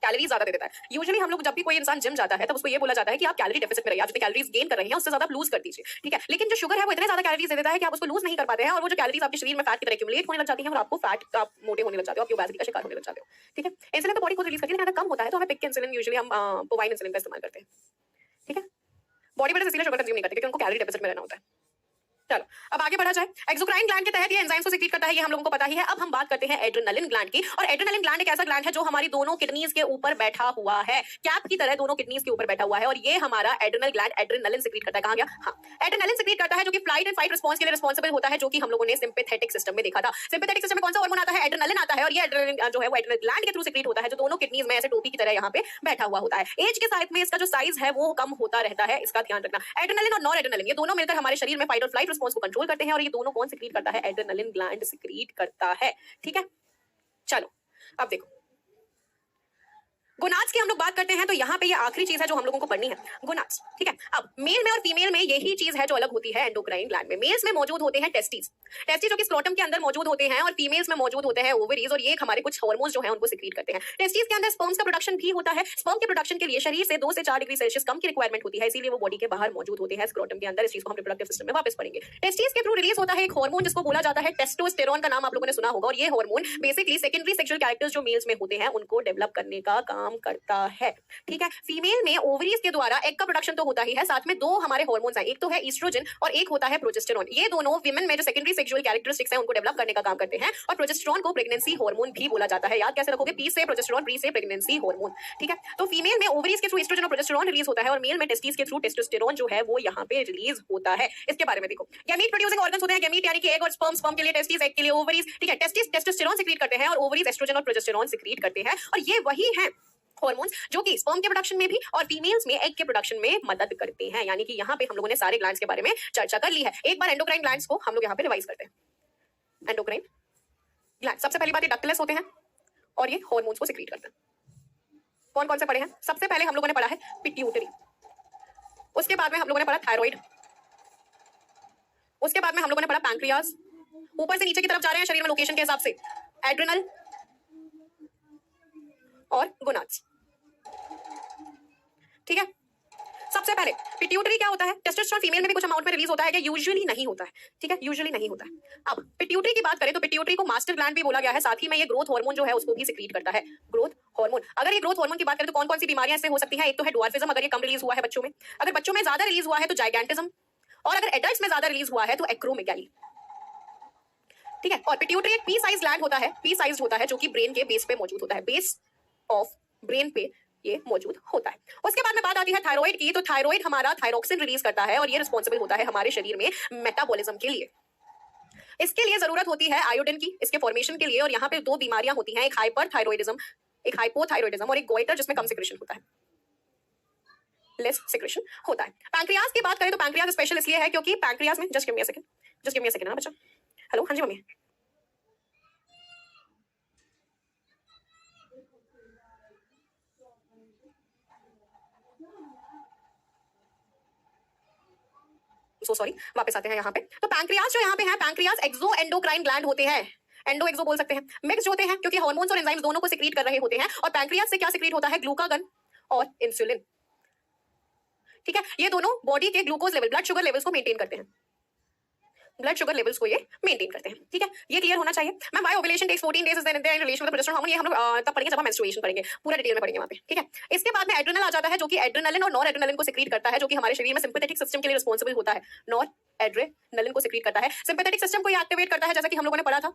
Speaker 1: कैलोरीज ज्यादा दे देता है। यूजुअली हम लोग जब भी कोई इंसान जिम जाता है तब उसको ये बोला जाता है कि आप कैलोरी डेफिसिट में रहिए, आप जितनी कैलोरीज गेन कर रहे हैं उससे ज्यादा लूज कर दीजिए। ठीक है, लेकिन जो शुगर है वो इतने ज्यादा कैलोरीज दे देता है कि आप उसको लूज नहीं कर पाते हैं, और वो जो कैलोरीज आपके शरीर में फैट की तरह एक्यूमुलेट होने लग जाती हैं, और आपको फैट आप मोटे होने लग जाते हो, आप ओबेसिटी का शिकार होने लग जाते हो। ठीक है, इंसुलिन तो बॉडी खुद रिलीज करती है, लेकिन अगर कम होता है तो हमें पिक इंसुलिन, यूजुअली हम बोवाइन इंसुलिन का इस्तेमाल करते हैं। ठीक है, बॉडी बिल्डर्स इसलिए शुगर कंज्यूम नहीं करते क्योंकि उनको कैलोरी डेफिसिट में रहना होता है। चलो अब आगे बढ़ा जाए। एक्सोक्राइन ग्लैंड के तहत ये एंजाइम्स को सीक्रेट करता है, ये हम लोगों को पता ही है। अब हम बात करते हैं एड्रेनलिन ग्लैंड की। और एड्रेनलिन ग्लैंड एक ऐसा ग्लैंड है जो हमारी दोनों किडनीज के ऊपर बैठा हुआ है, कैप की तरह दोनों किडनीज के ऊपर बैठा हुआ है। और ये हमारा एड्रेनल ग्लैंड एड्रेनलिन सीक्रेट करता है। कहां गया? हाँ, एड्रेनलिन सीक्रेट करता है जो कि फ्लाइट एंड फाइट रिस्पांस के लिए रिस्पांसिबल होता है, जो कि हम लोगों ने सिंपैथेटिक सिस्टम में देखा था। सिंपैथेटिक सिस्टम में कौन सा हार्मोन आता है? एड्रेनलिन आता है, और ये एड्रेनलिन जो है वो एड्रेनल ग्लैंड के थ्रू सीक्रेट होता है, जो दोनों किडनीज में ऐसे टोपी की तरह यहाँ पे बैठा हुआ होता है। एज के साथ में इसका जो साइज है वो कम होता रहता है, इसका ध्यान रखना। एड्रेनलिन और नॉर एड्रेनलिन ये दोनों मिलकर हमारे शरीर में फाइट और फ्लाइट रिस्पांस को कंट्रोल करते हैं, और ये दोनों कौन सीक्रेट करता है? एड्रेनलिन ग्लैंड सीक्रेट करता है। ठीक है, चलो अब देखो गोनाड्स की हम लोग बात करते हैं, तो यहाँ पे ये आखिरी चीज है जो हम लोगों को पढ़नी है, गोनाड्स। ठीक है, अब मेल में और फीमेल में यही चीज है जो अलग होती है एंडोक्राइन ग्लैंड में। मेल्स में मौजूद होते हैं टेस्टिस, टेस्टिस जो कि स्क्रोटम के अंदर मौजूद होते हैं, और फीमेल्स में मौजूद होते हैं ओवरीज, और ये हमारे कुछ हार्मोन्स जो है उनको सीक्रेट करते हैं। टेस्टिस के अंदर स्पर्म्स का प्रोडक्शन भी होता है। स्पर्म के प्रोडक्शन के लिए शरीर से 2 से 4 डिग्री सेल्सियस कम की रिक्वायरमेंट होती है, इसीलिए वो बॉडी के बाहर मौजूद होते हैं स्क्रोटम के अंदर। इस चीज को हम रिप्रोडक्टिव सिस्टम में वापस पढ़ेंगे। टेस्टिस के थ्रू रिलीज होता है एक हार्मोन जिसको बोला जाता है टेस्टोस्टेरोन, का नाम आप लोगों ने सुना होगा। और ये hormone basically secondary sexual characters जो मेल्स में होते हैं उनको डेवलप करने का काम करता है। ठीक है, फीमेल में ओवरीज के द्वारा एग का प्रोडक्शन तो होता ही है, साथ में 2 हमारे हार्मोन्स हैं, एक तो है ईस्ट्रोजन और एक होता है प्रोजेस्टेरोन। ये दोनों विमेन में जो सेकेंडरी सेक्सुअल कैरेक्टरिस्टिक्स हैं उनको डेवलप करने का काम करते हैं। और प्रोजेस्टेरोन को प्रेगनेंसी हार्मोन भी बोला जाता है। याद कैसे रखोगे? पी से प्रोजेस्टेरोन, प्री से प्रेगनेंसी हार्मोन। ठीक है, तो फीमेल में ओवरीज के थ्रू ईस्ट्रोजन और प्रोजेस्टेरोन रिलीज होता है, और मेल में टेस्टिस के थ्रू टेस्टोस्टेरोन जो है वो यहाँ पे रिलीज होता है। इसके बारे में देखो, गैमीट प्रोड्यूसिंग ऑर्गन्स होते हैं, गैमीट यानी कि एग और स्पर्म, स्पर्म के लिए टेस्टिस, एग के लिए ओवरीज। ठीक है, टेस्टिस टेस्टोस्टेरोन सीक्रेट करते हैं, और ओवरीज एस्ट्रोजन और प्रोजेस्टेरोन सीक्रेट करते हैं। और ये वही है हार्मोन्स जो कि स्पर्म के प्रोडक्शन में भी और फीमेल्स में एग के प्रोडक्शन में मदद करते हैं। यानी कि यहाँ पे हम लोगों ने सारे ग्लैंड्स के बारे में चर्चा कर ली है। एक बार एंडोक्राइन ग्लैंड्स को हम लोग यहाँ पे रिवाइज करते हैं। एंडोक्राइन ग्लैंड, सबसे पहली बात ये डक्टलेस होते हैं और ये हार्मोन्स को सीक्रेट करते हैं। कौन कौन से पढ़े हैं? सबसे पहले हम लोगों ने पढ़ा है पिट्यूटरी, उसके बाद में हम लोगों ने पढ़ा थायराइड, उसके बाद में हम लोगों ने पढ़ा पैंक्रियाज। ऊपर से नीचे की तरफ जा रहे हैं शरीर में लोकेशन के हिसाब से, एड्रिनल और गोनाड्स। ठीक है, सबसे पहले पिट्यूटरी क्या होता है? टेस्टोस्टेरोन फीमेल में भी कुछ अमाउंट में रिलीज होता है, कि यूजुअली नहीं होता है। ठीक है, यूजुअली नहीं होता है। अब पिट्यूटरी की बात करें तो पिट्यूटरी को मास्टर ग्लैंड भी बोला गया है, साथ ही में ये ग्रोथ हार्मोन जो है उसको भी सीक्रेट करता है। ग्रोथ हार्मोन, अगर ये ग्रोथ हार्मोन की बात करें तो कौन कौन सी बीमारियां इससे हो सकती हैं? एक तो है ड्वार्फिज्म, अगर ये कम रिलीज हुआ है बच्चों में। अगर बच्चों में ज्यादा रिलीज हुआ है तो जाइगैंटिज्म, और अगर एडल्ट्स में ज्यादा रिलीज हुआ है तो एक्रोमेगाली। ठीक है, और पिट्यूटरी एक पी साइज ग्लैंड होता है, पी साइज होता है, जो कि ब्रेन के बेस पे मौजूद होता है, बेस ऑफ ब्रेन पे ये मौजूद होता है। उसके बाद में बात आती है थायराइड की, तो थायराइड हमारा थायरोक्सिन रिलीज करता है, और ये रिस्पॉन्सिबल होता है हमारे शरीर में मेटाबॉलिज्म के लिए। इसके लिए जरूरत होती है आयोडीन की, इसके फॉर्मेशन के लिए। और यहाँ पे 2 बीमारियां होती हैं, एक हाइपरथायरॉइडिज्म, एक हाइपोथायरॉइडिज्म, और एक गोइटर जिसमें कम सिक्रेशन होता है, लेस सिक्रेशन होता है। पैंक्रियाज की बात करें तो पैंक्रियाज स्पेशल इसलिए है क्योंकि पैंक्रियाज में just give me a second ना बच्चा। हेलो, हाँ जी मम्मी। सो सॉरी, वापस आते हैं यहाँ पे। तो पैंक्रियाज जो यहाँ पे है, पैंक्रियाज एक्सो एंडोक्राइन ग्लैंड होते हैं, एंडो एक्सो बोल सकते हैं, मिक्स होते हैं क्योंकि हार्मोन्स और एंजाइम्स दोनों को सीक्रेट कर रहे होते हैं। और पैंक्रियाज से क्या सीक्रेट होता है? ग्लूकागन और इंसुलिन। ठीक है, ये दोनों बॉडी के glucose level, blood sugar levels को मेंटेन करते हैं। ब्लड शुगर लेवल्स को ये मेंटेन करते हैं। ठीक है, ये क्लियर होना चाहिए। Ma'am why ovulation takes 14 days is in relation with progesterone hormone, ये हम लोग तब पढ़ेंगे जब हम मेंस्ट्रुएशन पढ़ेंगे, पूरा डिटेल में पढ़ेंगे वहां पे। ठीक है, इसके बाद में एड्रेनल आ जाता है, जो कि एड्रेनलिन और नॉर एड्रेनलिन को सिक्रीट करता है, जो कि हमारे शरीर में सिंपैथेटिक सिस्टम के लिए रिस्पांसिबल होता है। नॉर एड्रेनलिन को सिक्रीट करता है, सिंपैथेटिक सिस्टम को ये एक्टिवेट करता है, जैसा कि हम लोगों ने पढ़ा था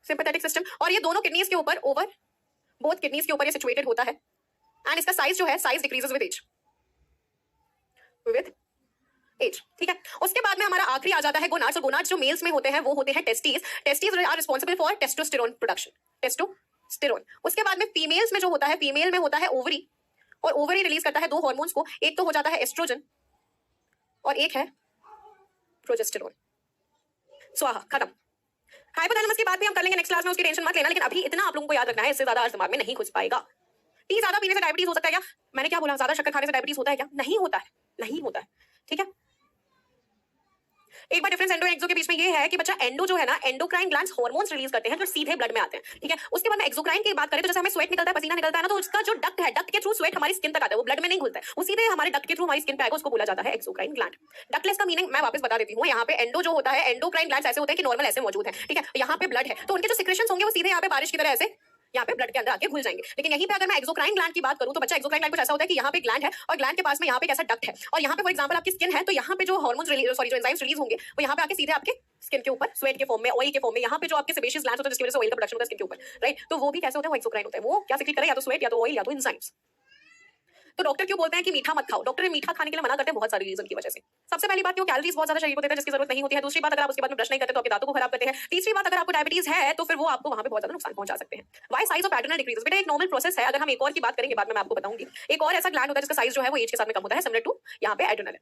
Speaker 1: सिंपैथेटिक सिस्टम। और ये दोनों किडनीज के ऊपर, ओवर बोथ किडनीज के ऊपर ये सिचुएटेड होता है। एंड इसका साइज जो है, size decreases with age, with age. ठीक है, उसके बाद में हमारा आखिरी आ जाता है गोनाड्स। और गोनाड्स जो मेल्स में होते हैं वो होते हैं testes. Testes are responsible for testosterone production, testosterone. उसके बाद में फीमेल्स में जो होता है, फीमेल में होता है ओवरी, और ओवरी रिलीज करता है दो हार्मोन्स को, एक तो हो जाता है एस्ट्रोजन और एक है प्रोजेस्टेरोन। स्वाहा, खत्म। हाइपोथैलेमस की बात भी हम कर लेंगे नेक्स्ट क्लास में, उसकी टेंशन मत लेना, लेकिन अभी इतना आप लोगों को याद रखना है, इससे ज्यादा आज दिमाग में नहीं घुस पाएगा। टी ज्यादा पीने से डायबिटीज हो सकता है क्या? मैंने क्या बोला, ज्यादा शक्कर खाने से डायबिटीज होता है क्या? नहीं होता है, नहीं होता है। ठीक है, एक बार डिफरेंस एंडो और एक्सो के बीच में ये है कि बच्चा एंडो जो है ना, एंडोक्राइन ग्लैंड्स हार्मोन्स रिलीज करते हैं जो सीधे ब्लड में आते हैं। ठीक है, उसके बाद में एक्सोक्राइन की बात करें तो जैसे हमें स्वेट निकलता है, पसीना निकलता है ना, तो उसका जो डक्ट है, डक्ट के थ्रू स्वेट हमारी स्किन तक आता है, वो ब्लड में नहीं घुलता है, वो सीधे हमारे डक्ट के थ्रू हमारी स्किन पे आएगा, उसको बोला जाता है एक्सोक्राइन ग्लैंड। डक्टलेस का मीनिंग मैं वापस बता देती हूँ। यहाँ पे एंडो जो होता है, एंडोक्राइन ग्लैंड्स ऐसे होते हैं कि नॉर्मल ऐसे मौजूद है। ठीक है, यहाँ पे ब्लड है तो उनके जो सिक्रेशंस होंगे वो सीधे यहाँ पे बारिश की तरह ऐसे यहाँ पे ब्लड के अंदर आके घुल जाएंगे। लेकिन यहीं पे अगर मैं एक्सोक्राइन ग्लैंड की बात करूं तो बच्चा एक्सोक्राइन ग्लैंड कुछ ऐसा होता है कि यहाँ पे ग्लैंड है और ग्लैंड के पास में यहाँ पे एक ऐसा डक्ट है, और यहाँ पे फॉर एग्जांपल आपकी स्किन है तो यहाँ पे जो हार्मोन्स सॉरी जो एंजाइम्स रिलीज होंगे वो यहाँ पे आके सीधे आपके स्किन के ऊपर स्वेट के फॉर्म में, ऑयल के फॉर्म में, यहाँ पे जो आपके सेबेशियस ग्लैंड्स होते हैं जिसकी वजह से ऑयल का प्रोडक्शन होता है स्किन के ऊपर, राइट, तो वो भी कैसे होता है, वो एक्सोक्राइन होता है। वो क्या सिक्रीट करे, या तो स्वेट या तो ऑयल या तो एंजाइम्स। तो डॉक्टर क्यों बोलते हैं कि मीठा मत खाओ? डॉक्टर मीठा खाने के लिए मना करते हैं बहुत सारी रीजन की वजह से। सबसे पहली बात कि वो कैलोरीज बहुत ज्यादा शरीर को देता है जिसकी जरूरत नहीं होती है। दूसरी बात, अगर आप उसके बाद में ब्रश नहीं करते तो आपके दांतों को खराब करते हैं। तीसरी बात, अगर आपको डायबिटीज है तो फिर वो आपको वहां पे बहुत ज्यादा नुकसान पहुंचा सकते हैं। Why size of adrenal decreases, बेटा एक नॉर्मल प्रोसेस है। अगर हम एक और की बात करेंगे बाद में मैं आपको बताऊंगी, एक और ऐसा ग्लैंड होता है जिसका साइज जो है वो एज के साथ में कम होता है, सिमिलर टू यहाँ पे एड्रेनल।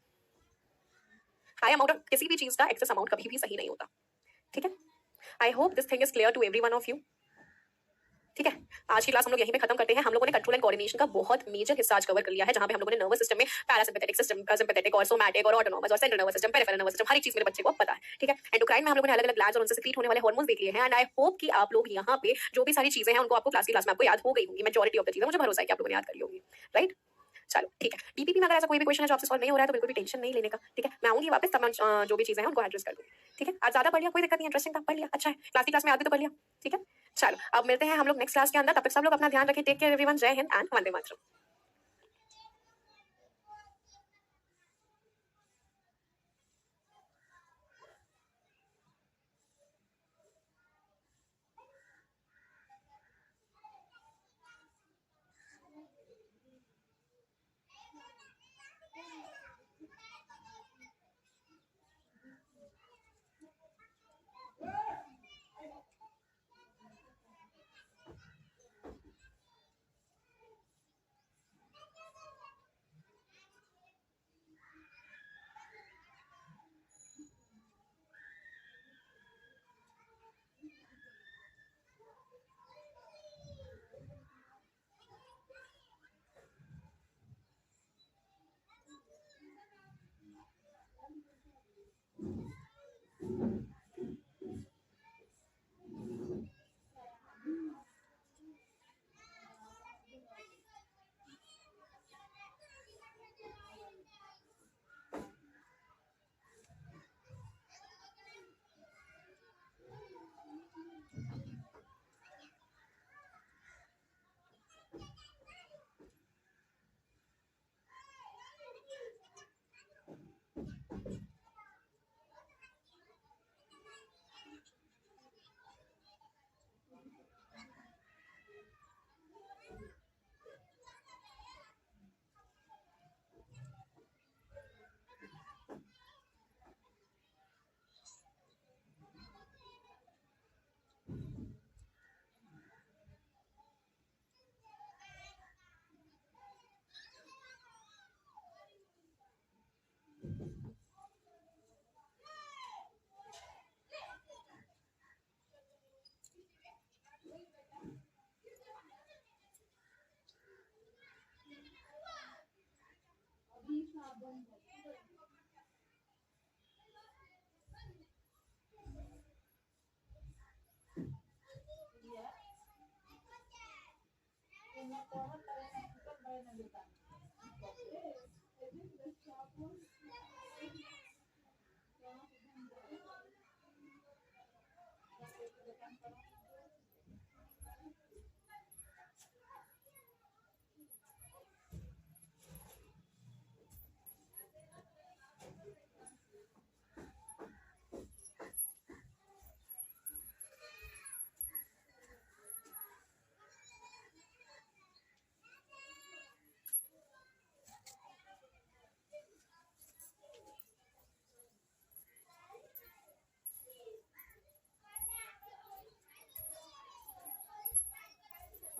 Speaker 1: हाई अमाउंट ऑफ किसी भी चीज का एक्सेस अमाउंट कभी भी सही नहीं होता। ठीक है, I hope this thing is clear to every one of you. ठीक है, आज की क्लास हम लोग यहीं पे खत्म करते हैं। हम लोगों ने कंट्रोल एंड कोऑर्डिनेशन का बहुत मेजर हिस्सा आज कवर कर लिया है, जहां पे हम लोगों ने नर्वस सिस्टम में पैरासिम्पैथेटिक सिस्टम, सिम्पैथेटिक और सोमैटिक और ऑटोनॉमस और central nervous system, peripheral nervous system, हर एक चीज मेरे बच्चे को पता है। ठीक है, एंडोक्राइन में हम लोगों ने अलग अलग ग्लैंड्स और उनसे सिक्रीट होने वाले हार्मोन्स देख लिए हैं। एंड आई होप कि आप लोग यहाँ पे जो भी सारी चीजें हैं उनको आपको क्लास में आपको याद हो गई होंगी। मेजॉरिटी ऑफ द चीजें मुझे भरोसा है कि आप लोगों ने याद करी होगी, राइट। चलो ठीक है, डीपीपी में अगर ऐसा कोई भी क्वेश्चन है जो आपसे सॉल्व नहीं हो रहा है तो बिल्कुल भी टेंशन नहीं लेने का। ठीक है, मैं आऊंगी वापस, तब जो भी चीजें हैं उनको एड्रेस कर दूंगी। ठीक है, आज ज्यादा पढ़ लिया कोई दिक्कत नहीं, इंटरेस्टिंग था, पढ़ लिया, अच्छा है, क्लास में आते तो पढ़ लिया। ठीक है, चलो अब मिलते हैं हम लोग नेक्स्ट क्लास के अंदर। तब तक सब लोग अपना ध्यान रखें। टेक केयर एवरीवन, जय हिंद एंड वंदे मातरम।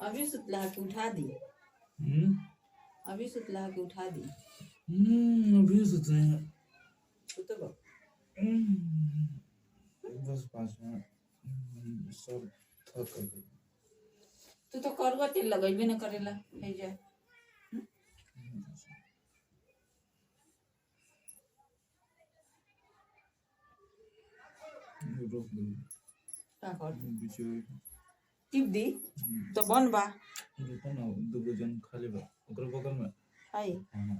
Speaker 2: अभी सुतला के उठा दी, अभी सुतला के उठा दी।
Speaker 3: अभी सोच रहे हैं
Speaker 2: सुतबो
Speaker 3: बस 5 मिनट सब थक गए।
Speaker 2: तू तो करुआ तेल लगेबे न करेला है जा।
Speaker 3: रोक दो
Speaker 2: का कर
Speaker 3: बीच में
Speaker 2: टिप दी तो बन बा
Speaker 3: रुको ना 2 जन खाली बा ओकर बगल में
Speaker 2: हाय
Speaker 3: हाँ